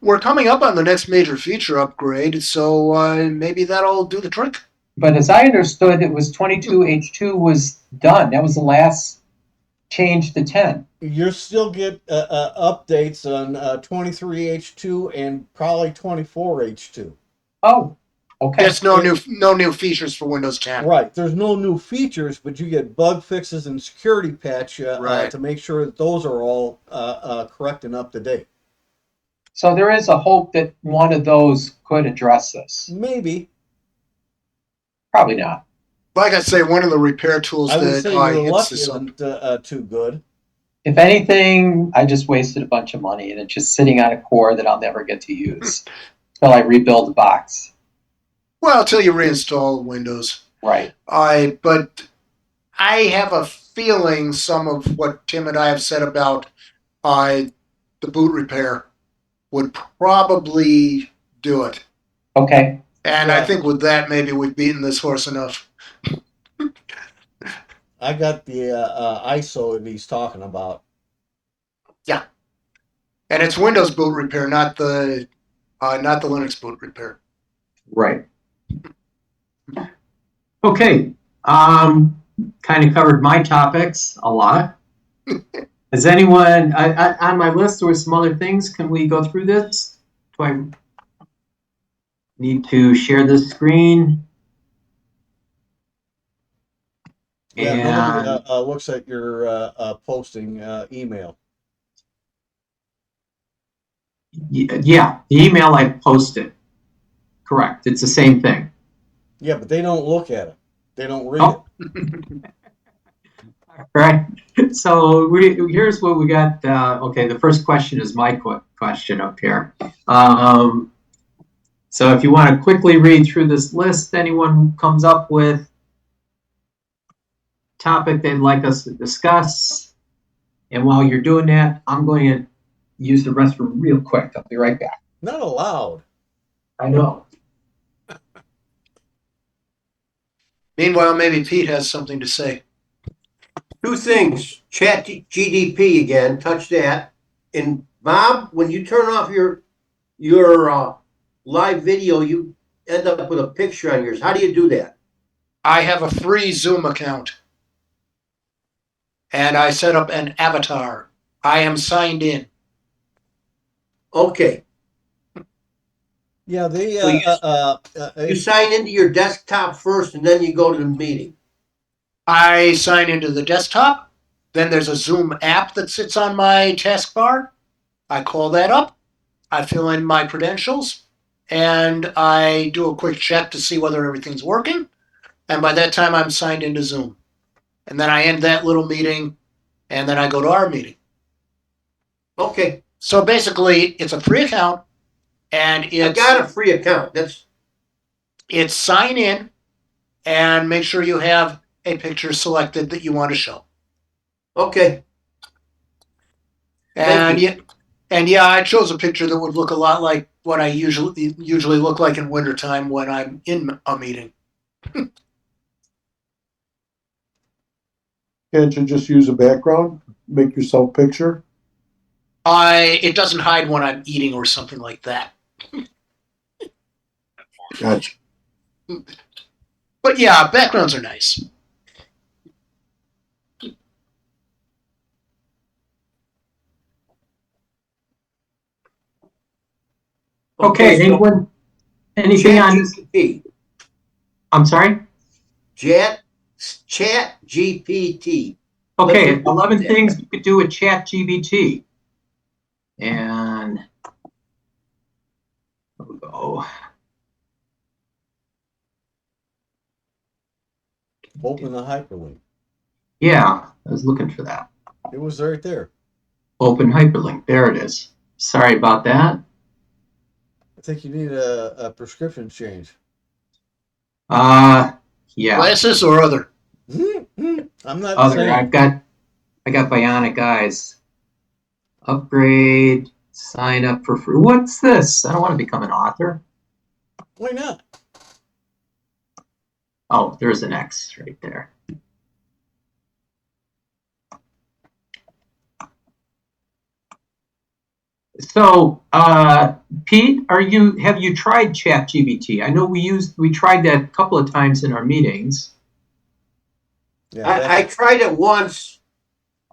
we're coming up on the next major feature upgrade, so maybe that'll do the trick. But as I understood, it was 22H2 was done. That was the last change to 10. You still get updates on 23H2 and probably 24H2. Oh, okay. There's no new features for Windows 10. Right. There's no new features, but you get bug fixes and security patch Right. to make sure that those are all correct and up to date. So there is a hope that one of those could address this. Maybe. Probably not. Like I say, one of the repair tools I would that say your hits luck this up. isn't too good. If anything, I just wasted a bunch of money, and it's just sitting on a core that I'll never get to use until I rebuild the box. Well, until you reinstall Windows. Right. But I have a feeling some of what Tim and I have said about the boot repair would probably do it. Okay. And I think with that, maybe we've beaten this horse enough. I got the ISO that he's talking about. Yeah. And it's Windows boot repair, not the Linux boot repair. Right. Okay. Kind of covered my topics a lot. Has anyone on my list? There were some other things. Can we go through this? Do I need to share this screen? Yeah, And nobody looks at your posting email. yeah, the email I posted. Correct. It's the same thing. Yeah, but they don't look at it. They don't read it. Right. So here's what we got. Okay, the first question is my question up here. So if you want to quickly read through this list, anyone who comes up with a topic they'd like us to discuss, and while you're doing that, I'm going to use the restroom real quick. I'll be right back. Not allowed. I know. Meanwhile, maybe Pete has something to say. Two things. ChatGPT again, touch that. And Bob, when you turn off your live video, you end up with a picture on yours. How do you do that? I have a free Zoom account. And I set up an avatar. I am signed in. Okay. Yeah, they So you sign into your desktop first and then you go to the meeting. I sign into the desktop. Then there's a Zoom app that sits on my taskbar. I call that up. I fill in my credentials. And I do a quick check to see whether everything's working. And by that time, I'm signed into Zoom. And then I end that little meeting. And then I go to our meeting. Okay. So basically, it's a free account. And I got a free account. It's sign in and make sure you have a picture selected that you want to show. Okay. And yeah, I chose a picture that would look a lot like what I usually look like in wintertime when I'm in a meeting. Can't you just use a background? Make yourself picture? It doesn't hide when I'm eating or something like that. Gotcha. But yeah, backgrounds are nice. Okay, so anything on this? ChatGPT. I'm sorry? ChatGPT. Okay, Let's- 11 things you could do with ChatGPT. And there we go. Open the hyperlink. Yeah, I was looking for that. It was right there. Open hyperlink. There it is. Sorry about that. I think you need a prescription change. Yeah, Glasses or other? I'm not other. saying. I got bionic eyes. Upgrade. Sign up for free. What's this? I don't want to become an author. Why not? Oh, there's an X right there. So, Pete, have you tried ChatGPT? I know we tried that a couple of times in our meetings. Yeah, I tried it once,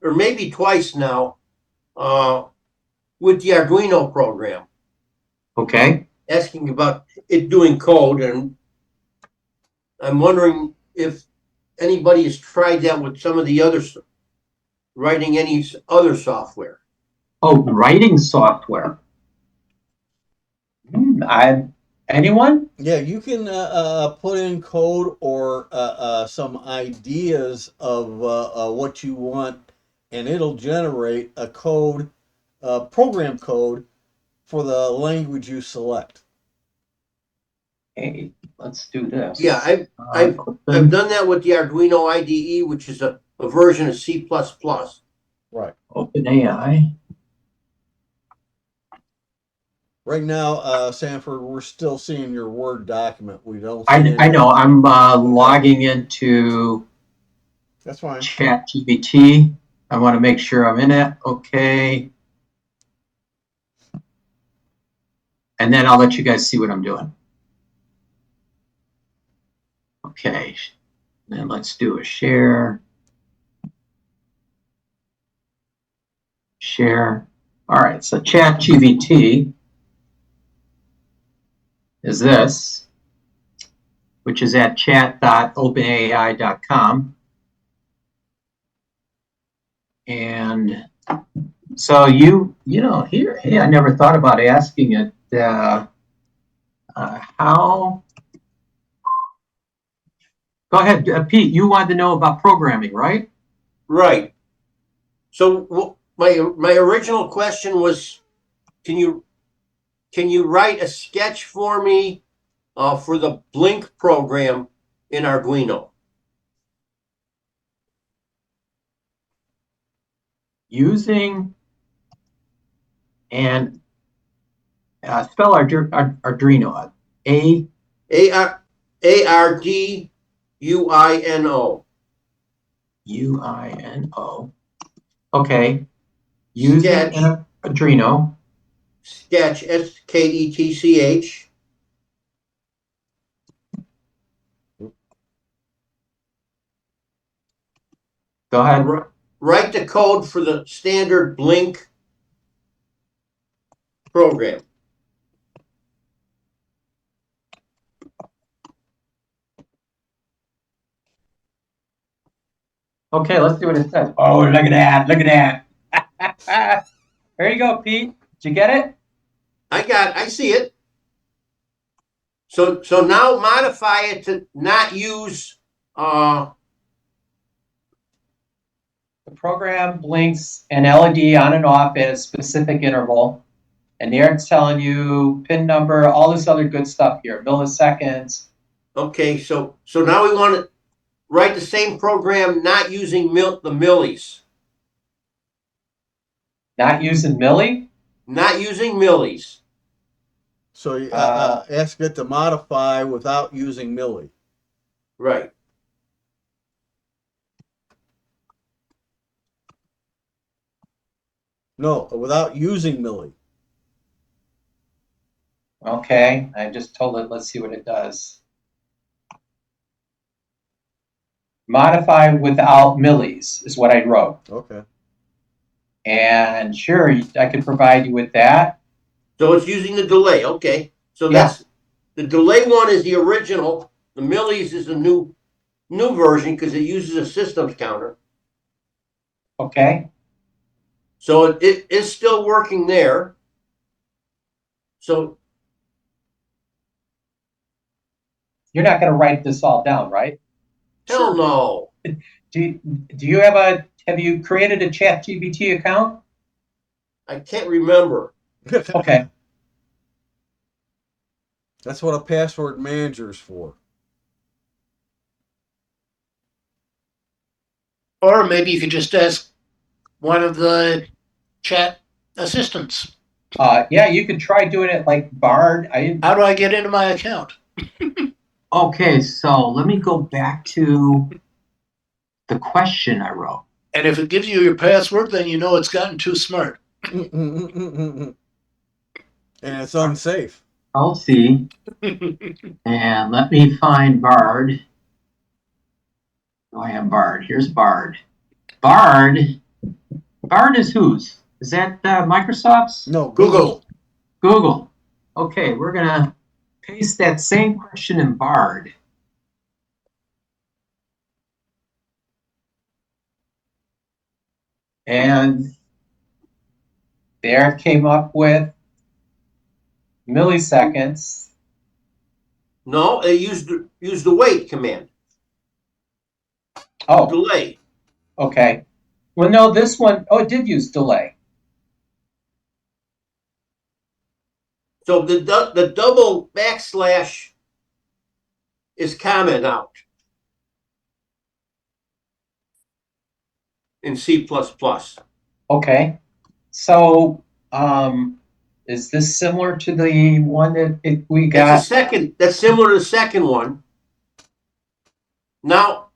or maybe twice now, with the Arduino program, Okay. asking about it doing code, and I'm wondering if anybody has tried that with some of the others, writing any other software. Oh, writing software. Anyone? Yeah, you can put in code or some ideas of what you want, and it'll generate a code, program code for the language you select. Hey, let's do this. Yeah, I've done that with the Arduino IDE, which is a version of C++. Right. OpenAI. Right now, Sanford, we're still seeing your Word document. We don't. I know. I'm logging into That's fine. ChatGPT. I want to make sure I'm in it. Okay. And then I'll let you guys see what I'm doing. Okay. Then let's do a share. Share. All right. So ChatGPT is this, which is at chat.openai.com. And so here, hey, I never thought about asking it how. Go ahead, Pete. You wanted to know about programming, right? Right. So my original question was, can you write a sketch for me for the Blink program in Arduino? Using and spell Arduino. ARDUINO. UINO. Okay. Using Sketch. an Arduino. Sketch, SKETCH. Go ahead. Write the code for the standard Blink program. Okay, let's see what it says. Oh, look at that. Look at that. There you go, Pete. Did you get it? I see it. So now modify it to not use The program blinks an LED on and off at a specific interval. And there it's telling you pin number, all this other good stuff here, milliseconds. okay, so now we want to write the same program not using the millis. Not using milli? Not using millis. So you ask it to modify without using milli. Right. No, without using milli. Okay, I just told it, let's see what it does. Modify without millis is what I wrote. Okay. And sure, I could provide you with that. So it's using the delay. Okay. So Yeah. that's the delay one is the original. The millis is the new new version because it uses a systems counter. Okay, So it is still working there. So you're not gonna write this all down, right? hell no. Do you have you created a ChatGPT account? I can't remember. Okay, That's what a password manager is for. Or maybe you could just ask one of the chat assistants, yeah, you could try doing it like Bard. how do I get into my account? Okay, so let me go back to the question I wrote. And if it gives you your password, then you know it's gotten too smart. And it's unsafe. I'll see. And let me find Bard. Oh, I have Bard. Here's Bard. Bard is whose? Is that Microsoft's? No, Google. Google. Okay, we're going to paste that same question in Bard. And there it came up with milliseconds. No, it used the wait command. Oh, Delay. okay. Well, no, this one, oh, it did use delay. So the double backslash is comment out in C++. Okay. So, is this similar to the one that we got? That's the second. That's similar to the second one. Now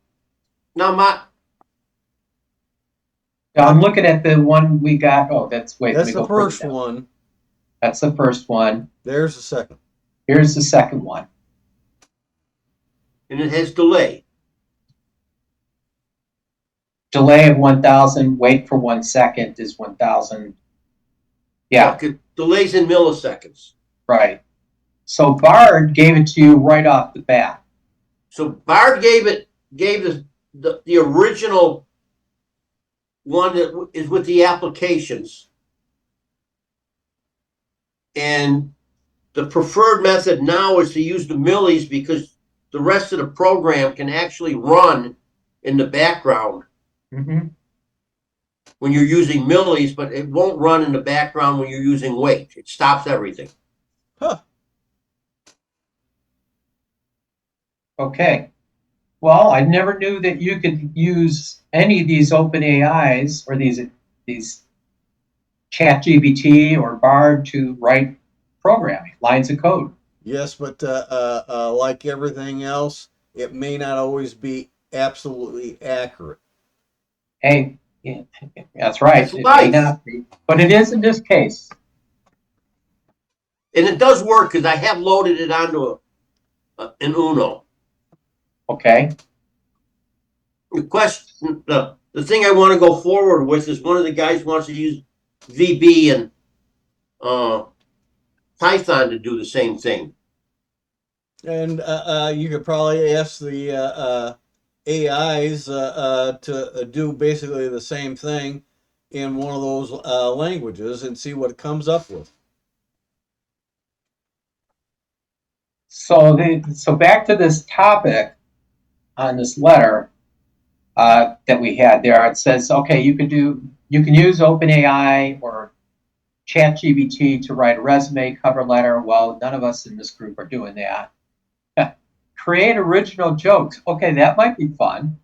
I'm looking at the one we got. Oh, wait. That's let me the go further first down. one. That's the first one. There's the second. Here's the second one. and it has delay. Delay of 1,000. Wait for 1 second is 1,000. Yeah, Delays in milliseconds. right. So Bard gave it to you right off the bat. So Bard gave the original one that is with the applications. And the preferred method now is to use the millis because the rest of the program can actually run in the background Mm-hmm. when you're using millis, but it won't run in the background when you're using wait. It stops everything. Huh. Okay. Well, I never knew that you could use any of these open AIs or these ChatGBT or Bard to write programming, lines of code. Yes, but like everything else, it may not always be absolutely accurate. Hey, yeah, that's right. That's It life. may not be, but it is in this case. And it does work because I have loaded it onto an Uno. Okay. The question, the thing I want to go forward with is one of the guys wants to use VB and Python to do the same thing. And you could probably ask the AIs to do basically the same thing in one of those languages and see what it comes up with. So back to this topic on this letter that we had there. It says, okay, you can use OpenAI or ChatGPT to write a resume, cover letter. Well, none of us in this group are doing that. Create original jokes. Okay, that might be fun.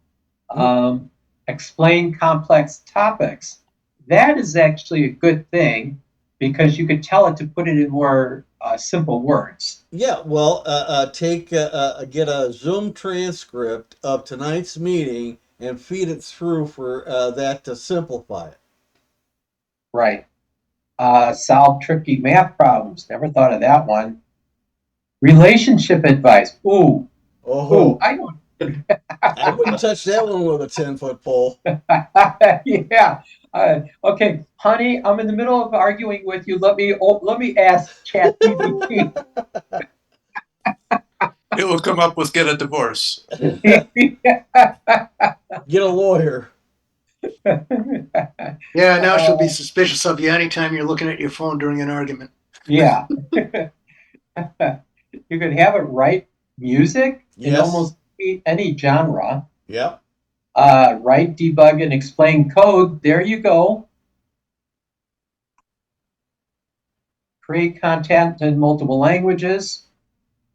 Explain complex topics. That is actually a good thing because you could tell it to put it in more simple words. Yeah, well, get a Zoom transcript of tonight's meeting and feed it through for that to simplify it. Right. Solve tricky math problems. Never thought of that one. Relationship advice. Ooh, I don't. I wouldn't touch that one with a 10-foot pole. Yeah. Okay, honey, I'm in the middle of arguing with you. Let me ask ChatGPT. It will come up with get a divorce. Get a lawyer. Yeah, now she'll be suspicious of you anytime you're looking at your phone during an argument. Yeah. You could have it write music in Yes. almost any genre. Yep. Write, debug, and explain code. There you go. Create content in multiple languages.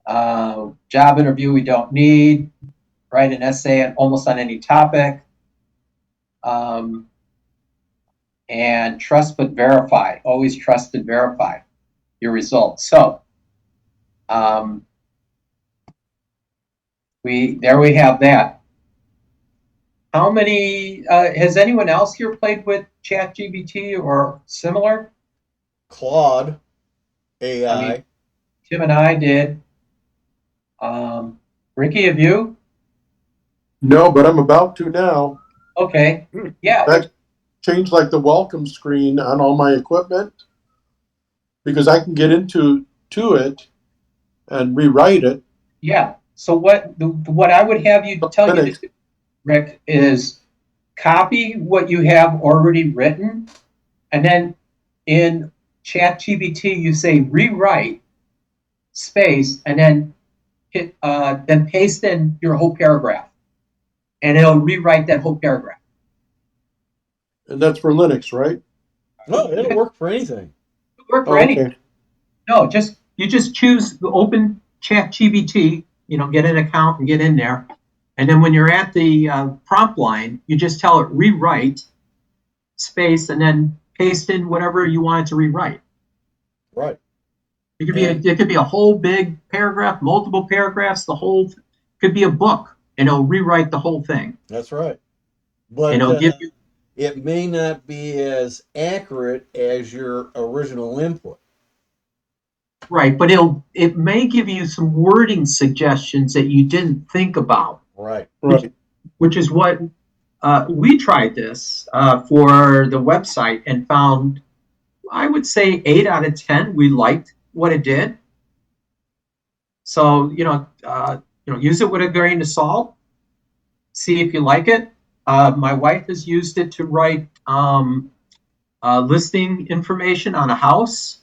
Job interview we don't need. Write an essay almost on any topic. And trust but verify. Always trust and verify your results. So there we have that. How many has anyone else here played with ChatGBT or similar? Claude AI. I mean, Tim and I did. Ricky, have you? No, but I'm about to now. Okay. Yeah. That changed like the welcome screen on all my equipment because I can get into it and rewrite it. Yeah. So what I would have you tell you to do, Rick, is copy what you have already written, and then in ChatGPT you say rewrite space, and then hit then paste in your whole paragraph, and it'll rewrite that whole paragraph. And that's for Linux, right? No, it'll work for anything. It'll work for anything. No, you just choose the open ChatGPT, get an account and get in there. And then when you're at the prompt line, you just tell it rewrite space and then paste in whatever you want it to rewrite. Right. It could be a whole big paragraph, multiple paragraphs, could be a book, and it'll rewrite the whole thing. That's right. But And it'll give you, it may not be as accurate as your original input. right, but it may give you some wording suggestions that you didn't think about. Right. Right. Which is what we tried this for the website and found, I would say 8 out of 10, we liked what it did. So, use it with a grain of salt, see if you like it. My wife has used it to write listing information on a house,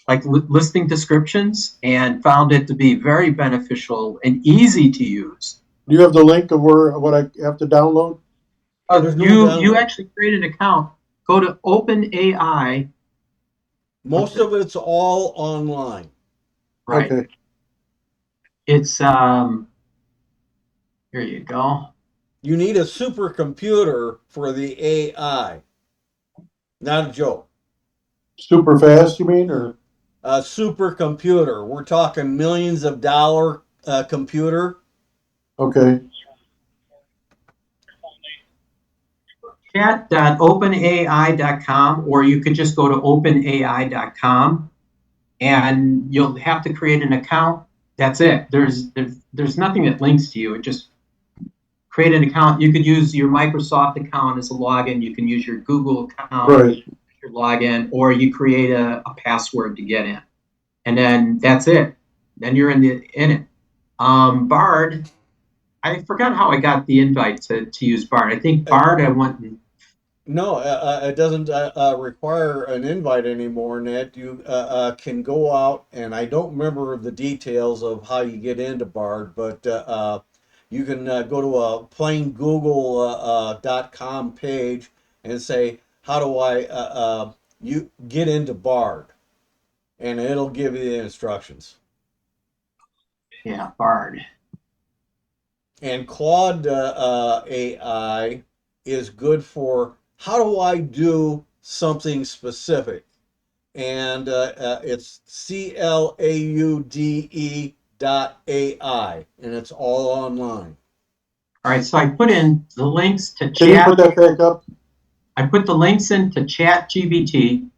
like listing descriptions, and found it to be very beneficial and easy to use. Do you have the link of what I have to download? There's no You download. actually create an account. Go to OpenAI. Most of it's all online. Right. Okay. It's here you go. You need a supercomputer for the AI. Not a joke. Super fast, you mean, or? A supercomputer. We're talking millions of dollar computer. Okay. Chat.openai.com, or you could just go to openai.com and you'll have to create an account. That's it. There's nothing that links to you. It just create an account. You could use your Microsoft account as a login. You can use your Google account Right. as your login, or you create a password to get in. And then that's it. Then you're in it. Bard, I forgot how I got the invite to use Bard. I think Bard, I went and No, it doesn't require an invite anymore, Ned. You can go out, and I don't remember the details of how you get into Bard, but you can go to a plain Google.com page and say, how do I you get into Bard? And it'll give you the instructions. yeah, Bard. And Claude AI is good for how do I do something specific? And it's CLAUDE.ai, and it's all online. All right, so I put in the links to Can you put chat. that back up? I put the links into ChatGPT.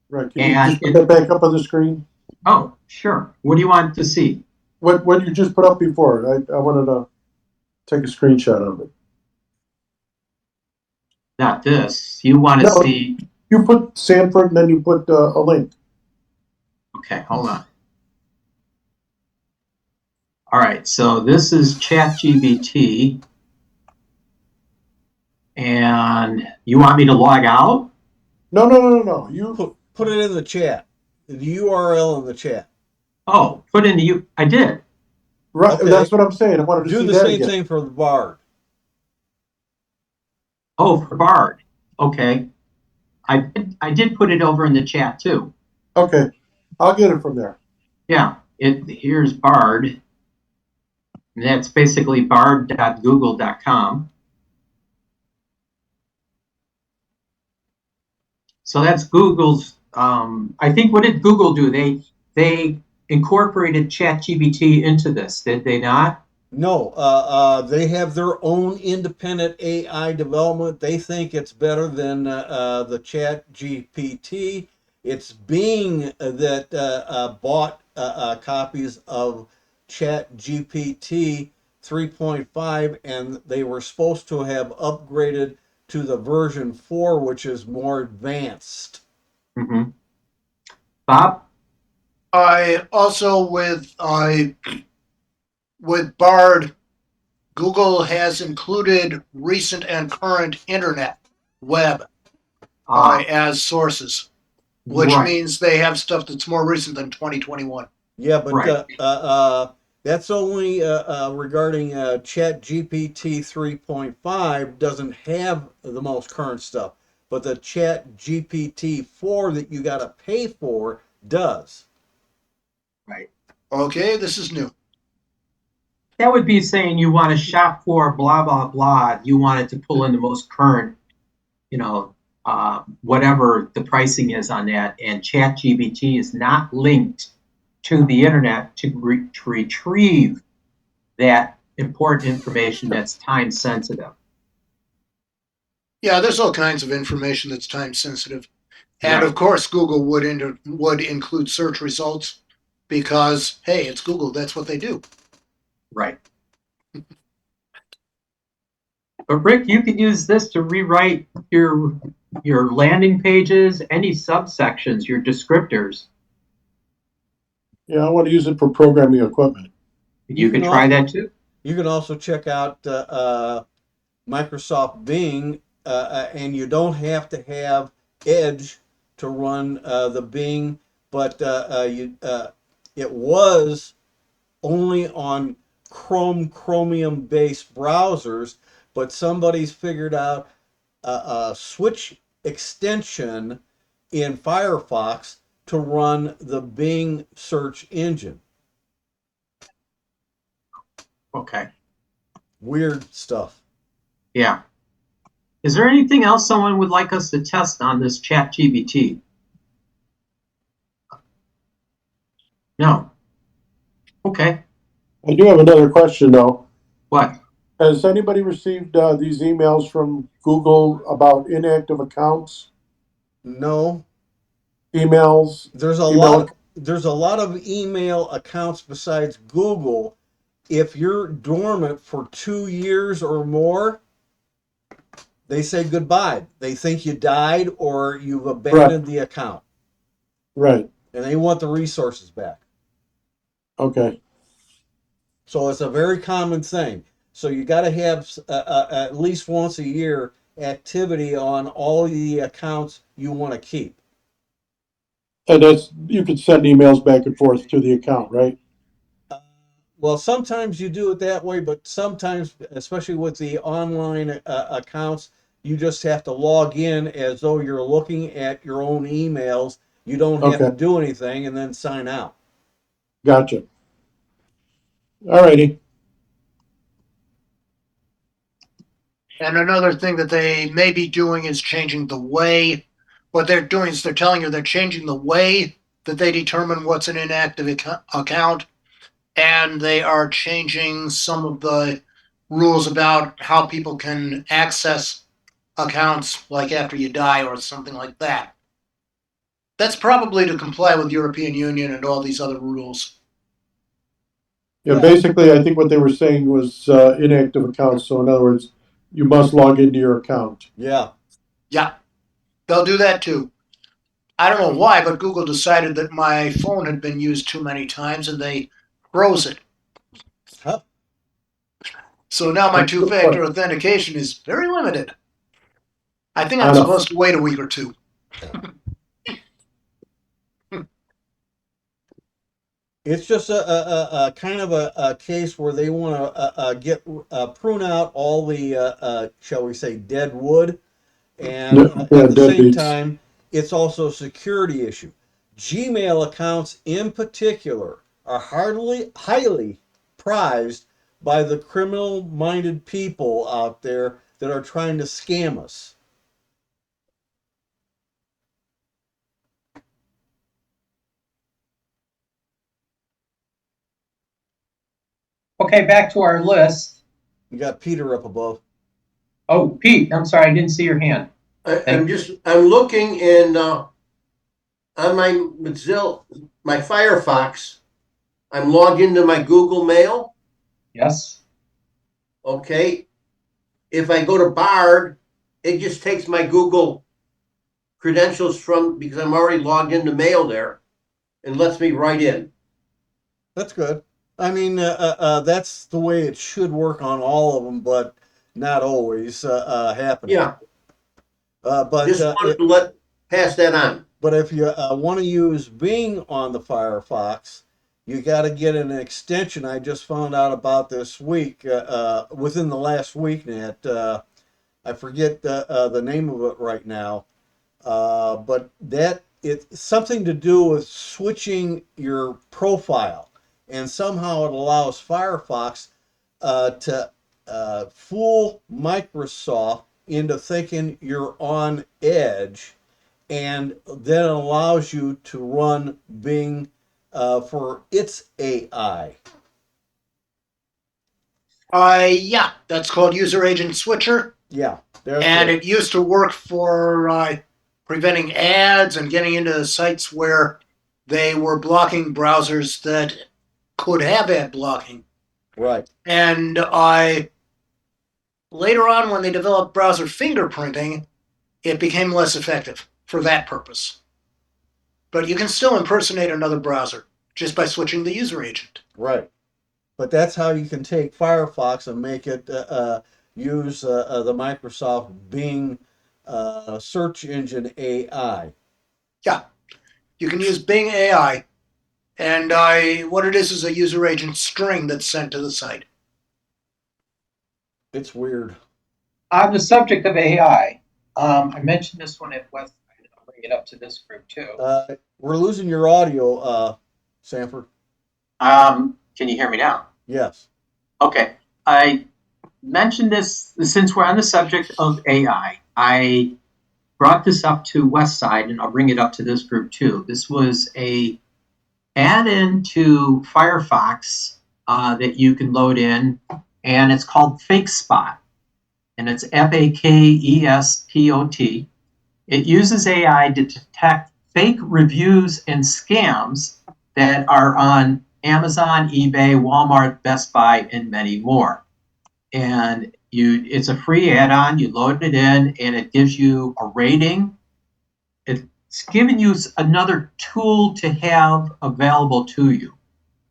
Right. Can you And just put that back up on the screen? Oh, sure. What do you want to see? What you just put up before? I wanted to take a screenshot of it. Not this. You want to No. see? You put Sanford and then you put a link. Okay, hold on. All right, so this is ChatGBT. And you want me to log out? No. You Put it in the chat. The URL in the chat. Oh, put in the U. I did. right? Okay. That's what I'm saying. I wanted to Do see the that same again. thing for the Bard. Oh, for Bard. Okay. I did put it over in the chat too. Okay, I'll get it from there. Yeah. Here's Bard. And that's basically bard.google.com. So that's Google's. I think what did Google do? They incorporated ChatGPT into this, did they not? No, they have their own independent AI development. They think it's better than the Chat GPT. It's Bing that bought copies of Chat GPT 3.5, and they were supposed to have upgraded to the version 4, which is more advanced. Mm-hmm. Bob? I also with Bard, Google has included recent and current internet web as sources, which Right. means they have stuff that's more recent than 2021. Yeah, but Right. that's only regarding Chat GPT 3.5 doesn't have the most current stuff, but the Chat GPT 4 that you got to pay for does. Right. Okay, this is new. That would be saying you want to shop for blah, blah, blah. You want it to pull in the most current, whatever the pricing is on that. And ChatGPT is not linked to the internet to retrieve that important information that's time sensitive. Yeah, there's all kinds of information that's time sensitive. And Right. of course, Google would include search results because, hey, it's Google. That's what they do. Right. But Rick, you could use this to rewrite your landing pages, any subsections, your descriptors. Yeah, I want to use it for programming equipment. You could try that too. You can also check out Microsoft Bing, and you don't have to have Edge to run the Bing, but it was only on Chromium-based browsers, but somebody's figured out a switch extension in Firefox to run the Bing search engine. Okay. Weird stuff. Yeah. Is there anything else someone would like us to test on this ChatGPT? No. Okay. I do have another question though. What? Has anybody received these emails from Google about inactive accounts? No, Emails? there's a lot of email accounts besides Google. If you're dormant for 2 years or more, they say goodbye. They think you died or you've abandoned the account, Right. and they want the resources back. Okay. So it's a very common thing. So you got to have at least once a year activity on all the accounts you want to keep. And that's, you can send emails back and forth to the account, right? Well, sometimes you do it that way, but sometimes, especially with the online accounts, you just have to log in as though you're looking at your own emails. You don't have to Okay. do anything and then sign out. Gotcha. All righty. And another thing that they may be doing is changing the way. What they're doing is they're telling you they're changing the way that they determine what's an inactive account. And they are changing some of the rules about how people can access accounts, like after you die or something like that. That's probably to comply with European Union and all these other rules. Yeah, basically, I think what they were saying was inactive accounts. So in other words, you must log into your account. Yeah. Yeah, they'll do that too. I don't know why, but Google decided that my phone had been used too many times and they froze it. So now my two-factor authentication is very limited. I think I'm On a- supposed to wait a week or two. It's just a kind of a case where they want to prune out all the shall we say dead wood, and Yeah, at the same deadbeats. time, it's also a security issue. Gmail accounts in particular are highly prized by the criminal-minded people out there that are trying to scam us. Okay, back to our list. You got Peter up above. Oh, Pete, I'm sorry, I didn't see your hand. I'm looking in, on my Mozilla, my Firefox, I'm logged into my Google Mail. Yes. Okay. If I go to Bard, it just takes my Google credentials because I'm already logged into Mail there and lets me write in. That's good. I mean, that's the way it should work on all of them, but not always happening. Yeah. But Just wanted to pass that on. But if you want to use Bing on the Firefox, you got to get an extension. I just found out about this week, within the last week, Nat. I forget the name of it right now, but it's something to do with switching your profile, and somehow it allows Firefox to fool Microsoft into thinking you're on Edge, and then allows you to run Bing for its AI. Yeah, that's called User Agent Switcher. Yeah. And it used to work for preventing ads and getting into sites where they were blocking browsers that could have ad blocking. Right. And later on, when they developed browser fingerprinting, it became less effective for that purpose. But you can still impersonate another browser just by switching the user agent. Right. But that's how you can take Firefox and make it use the Microsoft Bing search engine AI. Yeah, you can use Bing AI, and what it is a user agent string that's sent to the site. It's weird. On the subject of AI, I mentioned this one at West. I'll bring it up to this group too. We're losing your audio, Sanford. Can you hear me now? Yes. Okay. I mentioned this since we're on the subject of AI. I brought this up to Westside, and I'll bring it up to this group too. This was a add-in to Firefox that you can load in, and it's called FakeSpot, and it's FAKESPOT. It uses AI to detect fake reviews and scams that are on Amazon, eBay, Walmart, Best Buy, and many more. And it's a free add-on. You load it in, and it gives you a rating. It's giving you another tool to have available to you.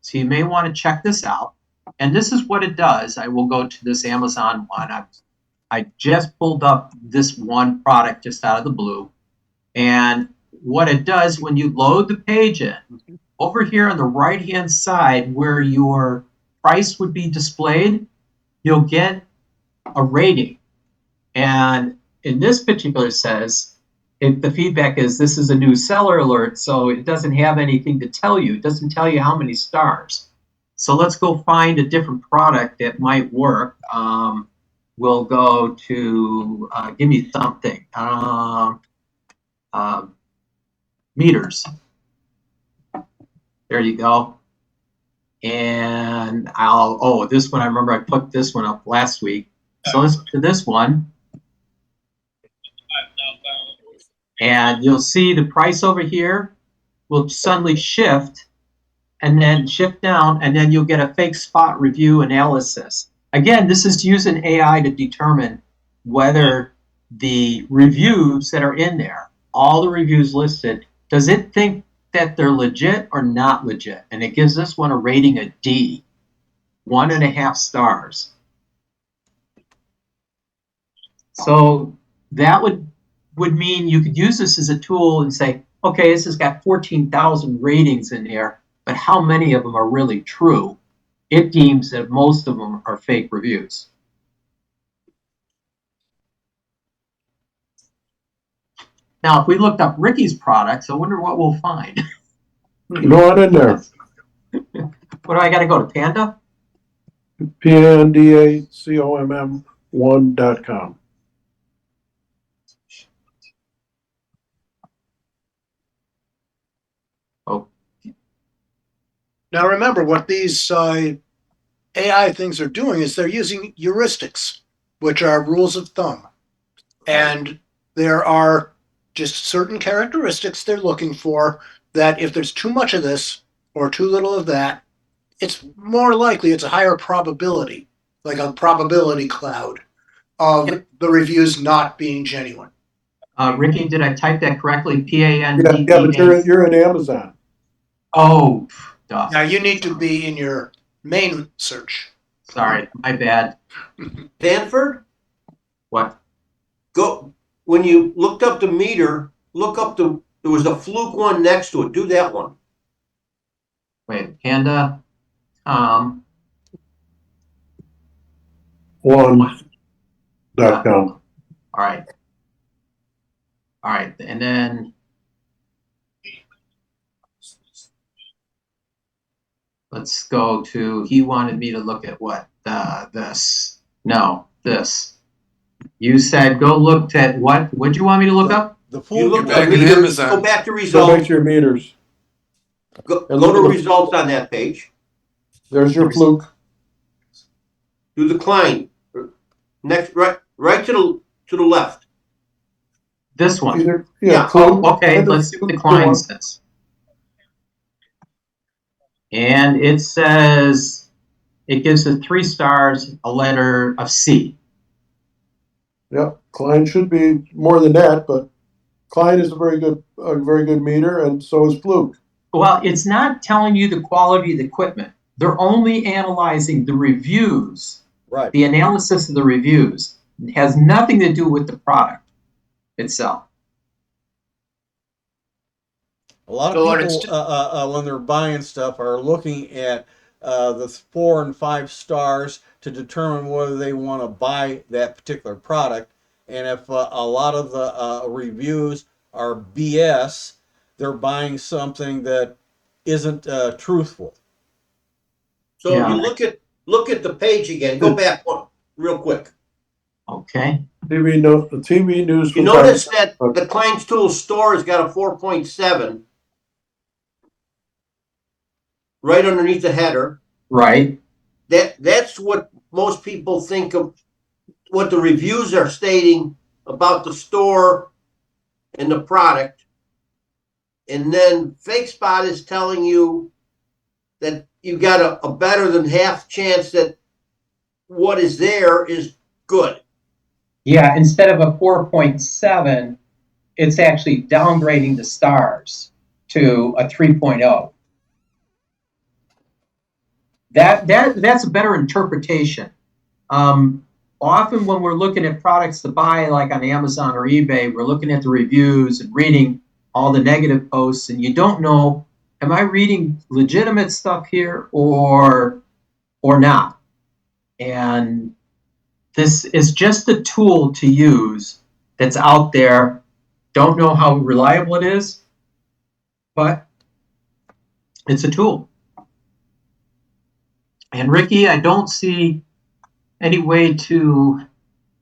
So you may want to check this out. And this is what it does. I will go to this Amazon one. I just pulled up this one product just out of the blue. And what it does when you load the page in, over here on the right-hand side where your price would be displayed, you'll get a rating. And in this particular says, the feedback is this is a new seller alert, so it doesn't have anything to tell you. It doesn't tell you how many stars. So let's go find a different product that might work. We'll go to, give me something. Meters. There you go. And this one, I remember I put this one up last week. So let's go to this one. And you'll see the price over here will suddenly shift and then shift down, and then you'll get a FakeSpot review analysis. Again, this is using AI to determine whether the reviews that are in there, all the reviews listed, does it think that they're legit or not legit? And it gives this one a rating of D, 1.5 stars. So that would mean you could use this as a tool and say, okay, this has got 14,000 ratings in there, but how many of them are really true? It deems that most of them are fake reviews. Now, if we looked up Ricky's products, I wonder what we'll find. Go on in there. What do I got to go to Panda? PNDACOMM1.com. Oh, Now remember, what these AI things are doing is they're using heuristics, which are rules of thumb. And there are just certain characteristics they're looking for that if there's too much of this or too little of that, it's more likely, it's a higher probability, like a probability cloud of the reviews not being genuine. Ricky, did I type that correctly? Yeah, but you're in Amazon. Oh, duh. Now you need to be in your main search. Sorry, my bad. Stanford, What? go when you looked up the meter. Look up there was a fluke one next to it. Do that one. Wait, Panda. One.com. All right. All right, and then let's go to, he wanted me to look at what? This. No, this. You said go look at what? What'd you want me to look up? The You full look back at in meters. Amazon. Go back to Go back results. to your meters. Go and look to at the- results on that page. There's your fluke. Do the Klein. Next, right to the left. This one. Either, Yeah. fluke. Okay, And the let's see what the fluke client one. says. And it says, it gives it 3 stars, a letter of C. Yep, Klein should be more than that, but Klein is a very good meter, and so is fluke. Well, it's not telling you the quality of the equipment. They're only analyzing the reviews. right. The analysis of the reviews. It has nothing to do with the product itself. A lot So of when people, it's when they're buying stuff, are looking at the 4 and 5 stars to determine whether they want to buy that particular product. And if a lot of the reviews are BS, they're buying something that isn't truthful. So Yeah. you look at the page again. Go back one real quick. Okay. The TV news. You notice that the Klein's Tools store has got a 4.7 right underneath the header. Right. That's what most people think of what the reviews are stating about the store and the product. And then FakeSpot is telling you that you got a better than half chance that what is there is good. Yeah, instead of a 4.7, it's actually downgrading the stars to a 3.0. That's a better interpretation. Often when we're looking at products to buy, like on Amazon or eBay, we're looking at the reviews and reading all the negative posts, and you don't know, am I reading legitimate stuff here or not? And this is just a tool to use that's out there. Don't know how reliable it is, but it's a tool. And Ricky, I don't see any way to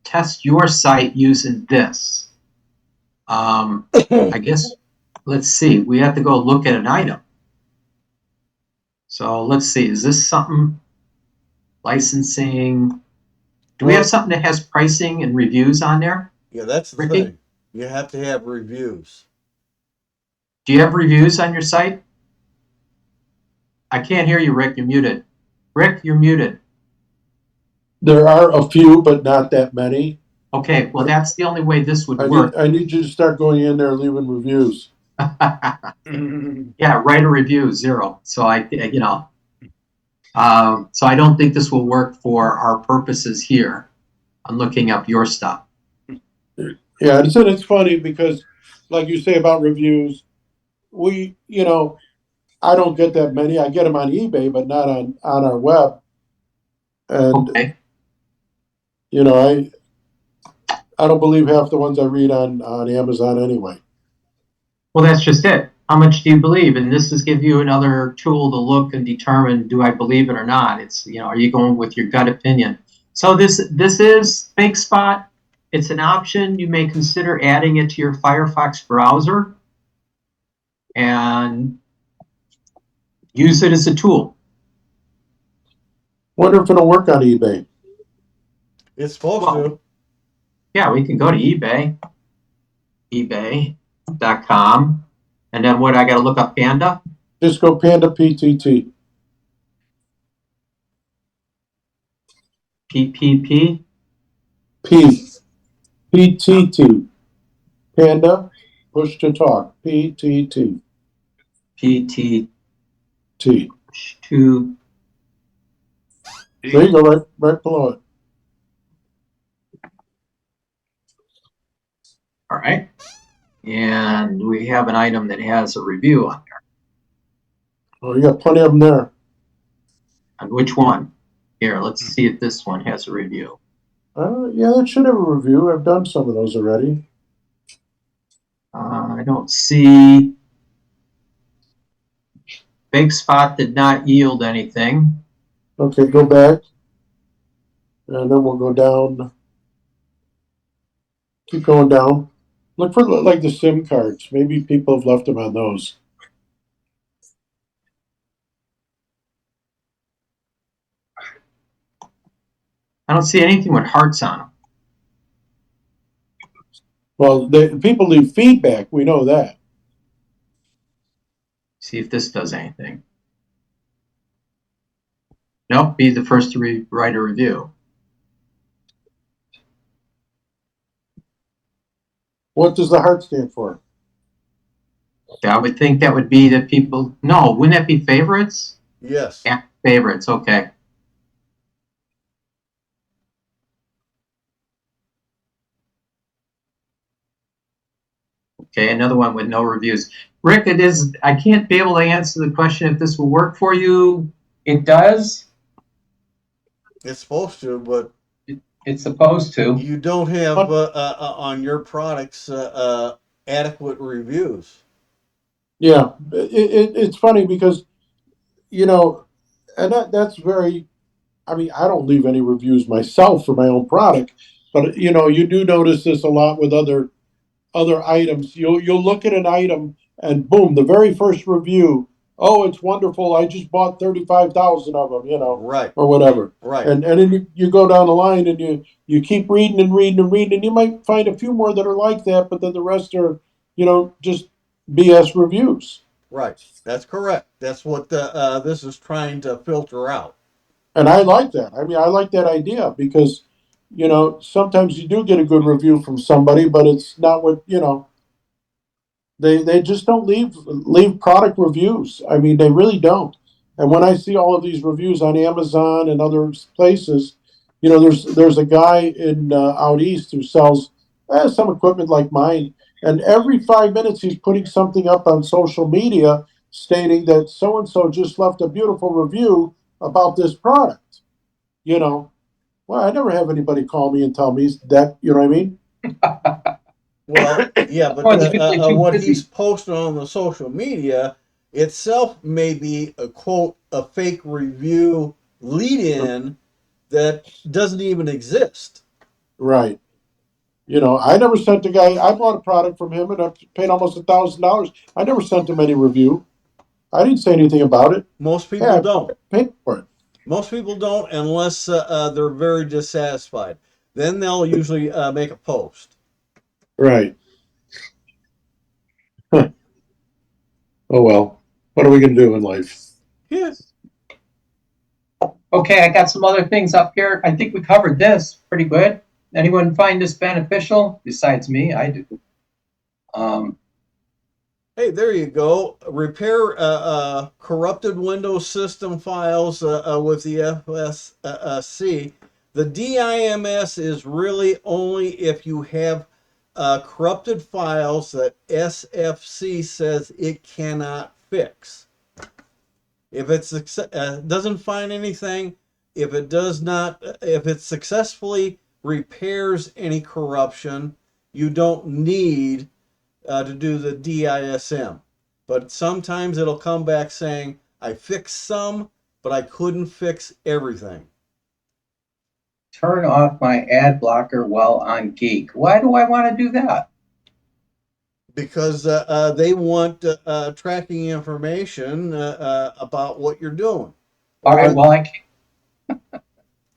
test your site using this. I guess, let's see, we have to go look at an item. So let's see, is this something, licensing? Do we have something that has pricing and reviews on there? Yeah, that's the Ricky? thing. You have to have reviews. Do you have reviews on your site? I can't hear you, Rick, you're muted. Rick, you're muted. There are a few, but not that many. Okay, well, that's the only way this would work. I need you to start going in there and leaving reviews. Yeah, write a review, 0. So so I don't think this will work for our purposes here. I'm looking up your stuff. Yeah, it's funny because, like you say about reviews, I don't get that many. I get them on eBay, but not on our web. And Okay. I don't believe half the ones I read on Amazon anyway. Well, that's just it. How much do you believe? And this is give you another tool to look and determine, do I believe it or not? It's, are you going with your gut opinion? So this is FakeSpot. It's an option. You may consider adding it to your Firefox browser and use it as a tool. Wonder if it'll work on eBay. It's supposed to. Yeah, we can go to eBay, ebay.com. And then what, I got to look up Panda? Just go Panda PTT. PPP? PTT. Panda, push to talk. PTT. PT2. There you go, right below it. All right. And we have an item that has a review on there. Oh, you got plenty of them there. On which one? Here, let's see if this one has a review. Yeah, that should have a review. I've done some of those already. I don't see. FakeSpot did not yield anything. Okay, go back. And then we'll go down. Keep going down. Look for like the SIM cards. Maybe people have left them on those. I don't see anything with hearts on them. Well, people leave feedback. We know that. See if this does anything. Nope, be the first to write a review. What does the heart stand for? Yeah, I would think that would be that people. No, wouldn't that be favorites? Yes. Yeah, favorites. Okay. Okay, another one with no reviews. Rick, it is. I can't be able to answer the question if this will work for you. It does. It's supposed to, but It's supposed to. you don't have on your products adequate reviews. Yeah, it's funny because, and that's very. I mean, I don't leave any reviews myself for my own product, but you do notice this a lot with other items. You'll look at an item and boom, the very first review. Oh, it's wonderful! I just bought 35,000 of them, Right. or whatever. Right. And then you go down the line and you keep reading and reading and reading, and you might find a few more that are like that, but then the rest are just BS reviews. Right. That's correct. That's what this is trying to filter out. And I like that. I mean, I like that idea because sometimes you do get a good review from somebody, but it's not what They just don't leave product reviews. I mean, they really don't. And when I see all of these reviews on Amazon and other places, there's a guy in out east who sells some equipment like mine, and every 5 minutes he's putting something up on social media stating that so and so just left a beautiful review about this product. Well, I never have anybody call me and tell me that. You know what I mean? Well, yeah, but what he's posting on the social media itself may be a quote, a fake review lead-in that doesn't even exist. Right. I never sent a guy. I bought a product from him and I paid almost $1,000. I never sent him any review. I didn't say anything about it. Most people don't. Paid for it. Most people don't unless they're very dissatisfied. Then they'll usually make a post. Right. Huh. Oh well. What are we going to do in life? Yeah. Okay, I got some other things up here. I think we covered this pretty good. Anyone find this beneficial? Besides me, I do. Hey, there you go. Repair corrupted Windows system files with the FSC. The DIMS is really only if you have corrupted files that SFC says it cannot fix. If it doesn't find anything, if it successfully repairs any corruption, you don't need to do the DISM. But sometimes it'll come back saying, I fixed some, but I couldn't fix everything. Turn off my ad blocker while on Geek. Why do I want to do that? Because they want tracking information about what you're doing. All right, well,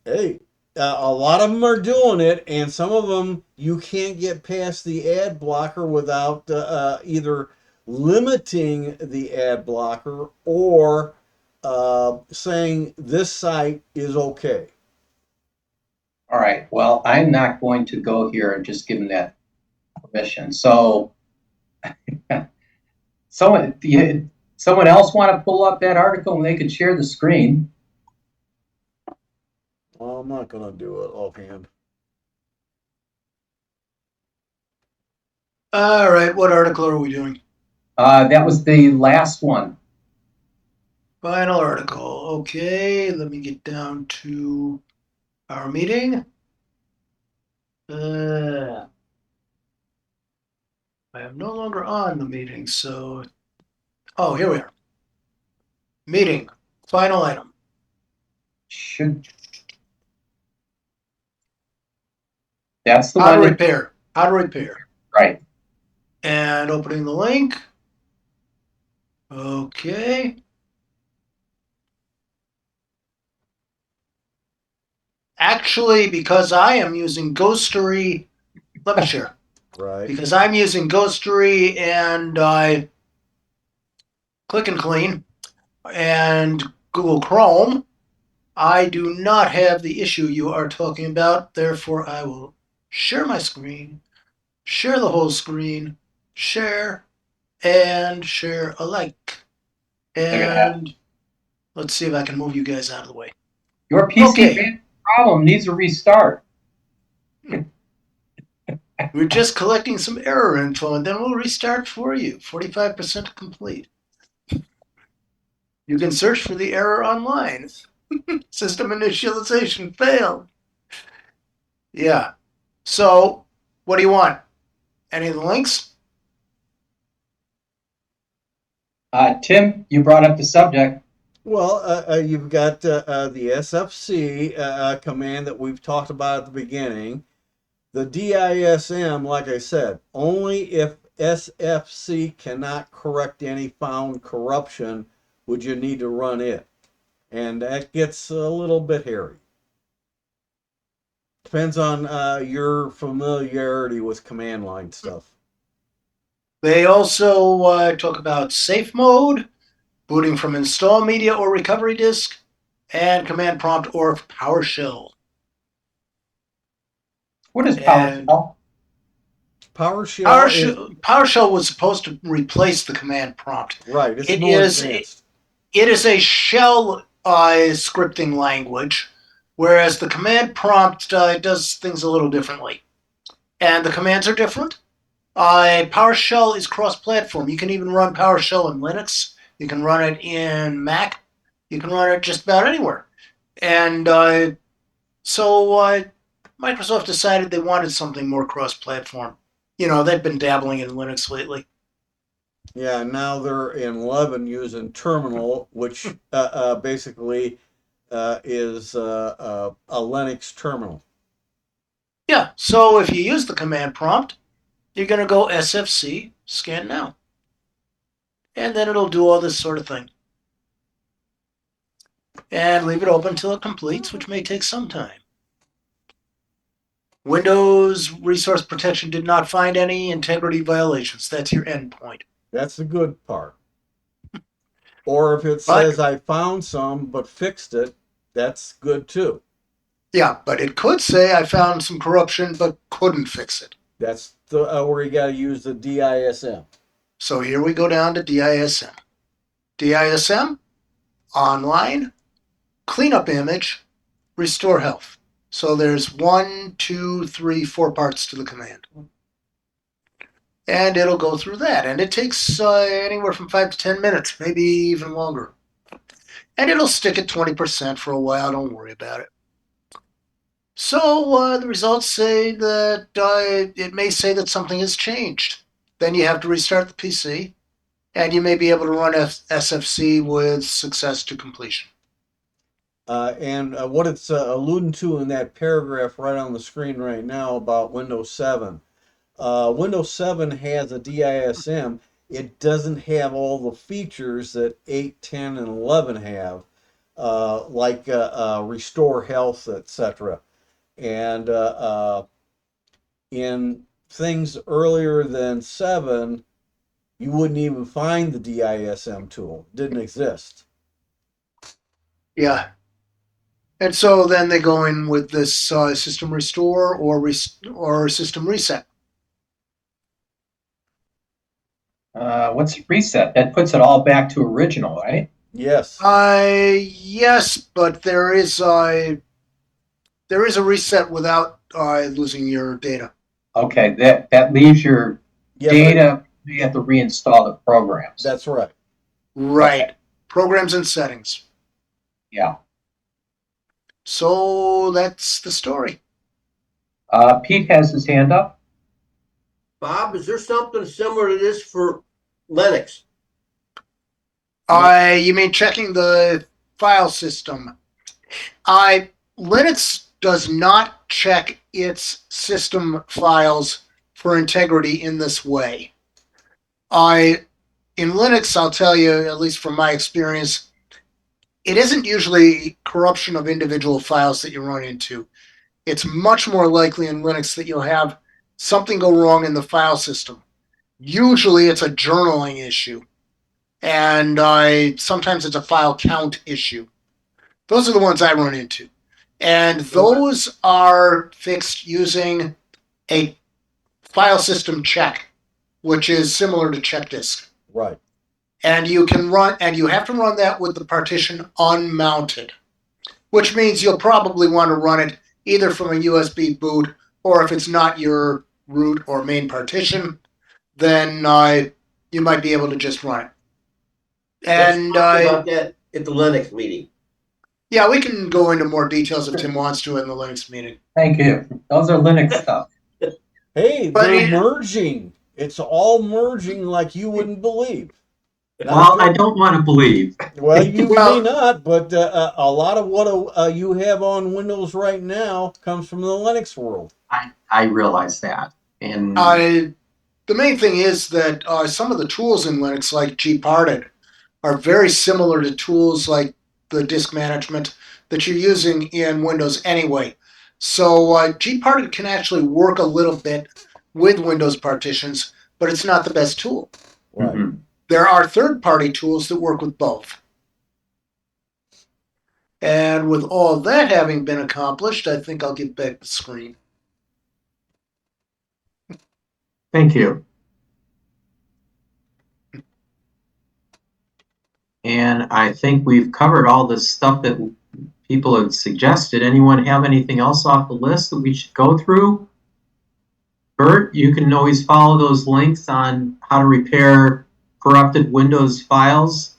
Hey, a lot of them are doing it, and some of them you can't get past the ad blocker without either limiting the ad blocker or saying this site is okay. all right, well, I'm not going to go here and just give them that permission. So someone else want to pull up that article and they could share the screen. Well, I'm not going to do it offhand. All right, what article are we doing? That was the last one. Final article. Okay, let me get down to our meeting. I am no longer on the meeting, so. Oh, here we are. Meeting. Final item. That's the How to one. repair. How to repair. Right. And opening the link. Okay. Actually, because I am using Ghostery, let me share. Right. Because I'm using Ghostery and I Click and Clean and Google Chrome, I do not have the issue you are talking about. Therefore, I will share my screen, share the whole screen, share, and share alike. And let's see if I can move you guys out of the way. Your PC Okay. problem needs a restart. We're just collecting some error info, and then we'll restart for you. 45% complete. You can search for the error online. System initialization failed. Yeah. So, what do you want? Any of the links? Tim, you brought up the subject. Well, you've got the SFC command that we've talked about at the beginning. The DISM, like I said, only if SFC cannot correct any found corruption would you need to run it. And that gets a little bit hairy. Depends on your familiarity with command line stuff. They also talk about safe mode, booting from install media or recovery disk, and command prompt or PowerShell. What is And PowerShell? PowerShell was supposed to replace the command prompt. Right, it's It more is advanced. It is a shell scripting language, whereas the command prompt does things a little differently. And the commands are different. PowerShell is cross-platform. You can even run PowerShell in Linux. You can run it in Mac. You can run it just about anywhere. And so Microsoft decided they wanted something more cross-platform. You know, they've been dabbling in Linux lately. Yeah, now they're in 11 using Terminal, which basically is a Linux terminal. Yeah, so if you use the command prompt, you're going to go SFC Scan now. And then it'll do all this sort of thing. And leave it open until it completes, which may take some time. Windows Resource Protection did not find any integrity violations. That's your endpoint. That's the good part. Or if it says I found some but fixed it, that's good too. Yeah, but it could say I found some corruption but couldn't fix it. That's the where you got to use the DISM. So here we go down to DISM. DISM, online, cleanup image, restore health. So there's 1, 2, 3, 4 parts to the command. and it'll go through that. And it takes anywhere from 5 to 10 minutes, maybe even longer. And it'll stick at 20% for a while. Don't worry about it. So the results say that it may say that something has changed. Then you have to restart the PC, and you may be able to run SFC with success to completion. And what it's alluding to in that paragraph right on the screen right now about Windows 7. Windows 7 has a DISM. It doesn't have all the features that 8, 10, and 11 have, like restore health, etc. And in things earlier than 7, you wouldn't even find the DISM tool. It didn't exist. Yeah. And so then they go in with this system restore or system reset. What's reset? That puts it all back to original, right? Yes. Yes, but there is a reset without losing your data. Okay, that leaves your Yeah, data. You have to reinstall the programs. that's right. Right. Okay. Programs and settings. Yeah. So that's the story. Pete has his hand up. Bob, is there something similar to this for Linux? You mean checking the file system? Linux does not check its system files for integrity in this way. In Linux, I'll tell you, at least from my experience, it isn't usually corruption of individual files that you run into. It's much more likely in Linux that you'll have something go wrong in the file system. Usually it's a journaling issue, and sometimes it's a file count issue. Those are the ones I run into. And those are fixed using a file system check, which is similar to check disk. Right. And you have to run that with the partition unmounted, which means you'll probably want to run it either from a USB boot, or if it's not your root or main partition, then you might be able to just run it. And Let's talk about that at the Linux meeting. Yeah, we can go into more details if Tim wants to in the Linux meeting. Thank you. Those are Linux stuff. Hey, But they're merging. It's all merging like you wouldn't believe. Well, I don't want to believe. Well, you Well- may not, but a lot of what you have on Windows right now comes from the Linux world. I realize that. And The main thing is that some of the tools in Linux, like gparted, are very similar to tools like the disk management that you're using in Windows anyway. So gparted can actually work a little bit with Windows partitions, but it's not the best tool. Right. Mhm. There are third-party tools that work with both. And with all that having been accomplished, I think I'll get back the screen. Thank you. And I think we've covered all the stuff that people have suggested. Anyone have anything else off the list that we should go through? Bert, you can always follow those links on how to repair corrupted Windows files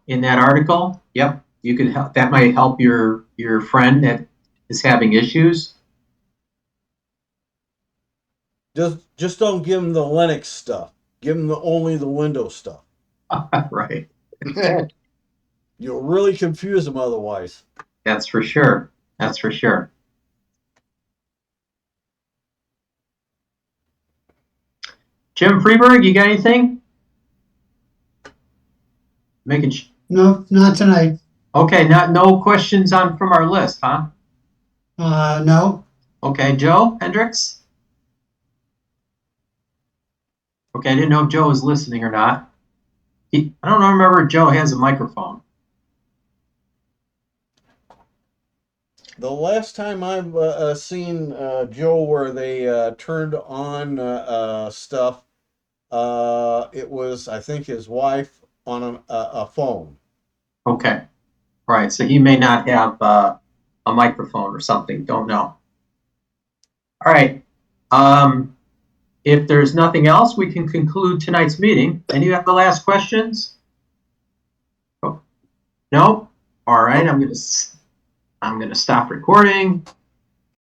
in that article. Yep, you can help. That might help your friend that is having issues. Just don't give them the Linux stuff. Give them only the Windows stuff. Right. You'll really confuse them otherwise. That's for sure. That's for sure. Jim Freeberg, you got anything? No, not tonight. Okay, no questions from our list, huh? No. Okay, Joe Hendricks? Okay, I didn't know if Joe was listening or not. I don't remember if Joe has a microphone. The last time I've seen Joe where they turned on stuff, it was, I think, his wife on a phone. Okay, right. So he may not have a microphone or something. Don't know. All right. If there's nothing else, we can conclude tonight's meeting. Any other last questions? Oh, no? All right, I'm gonna stop recording.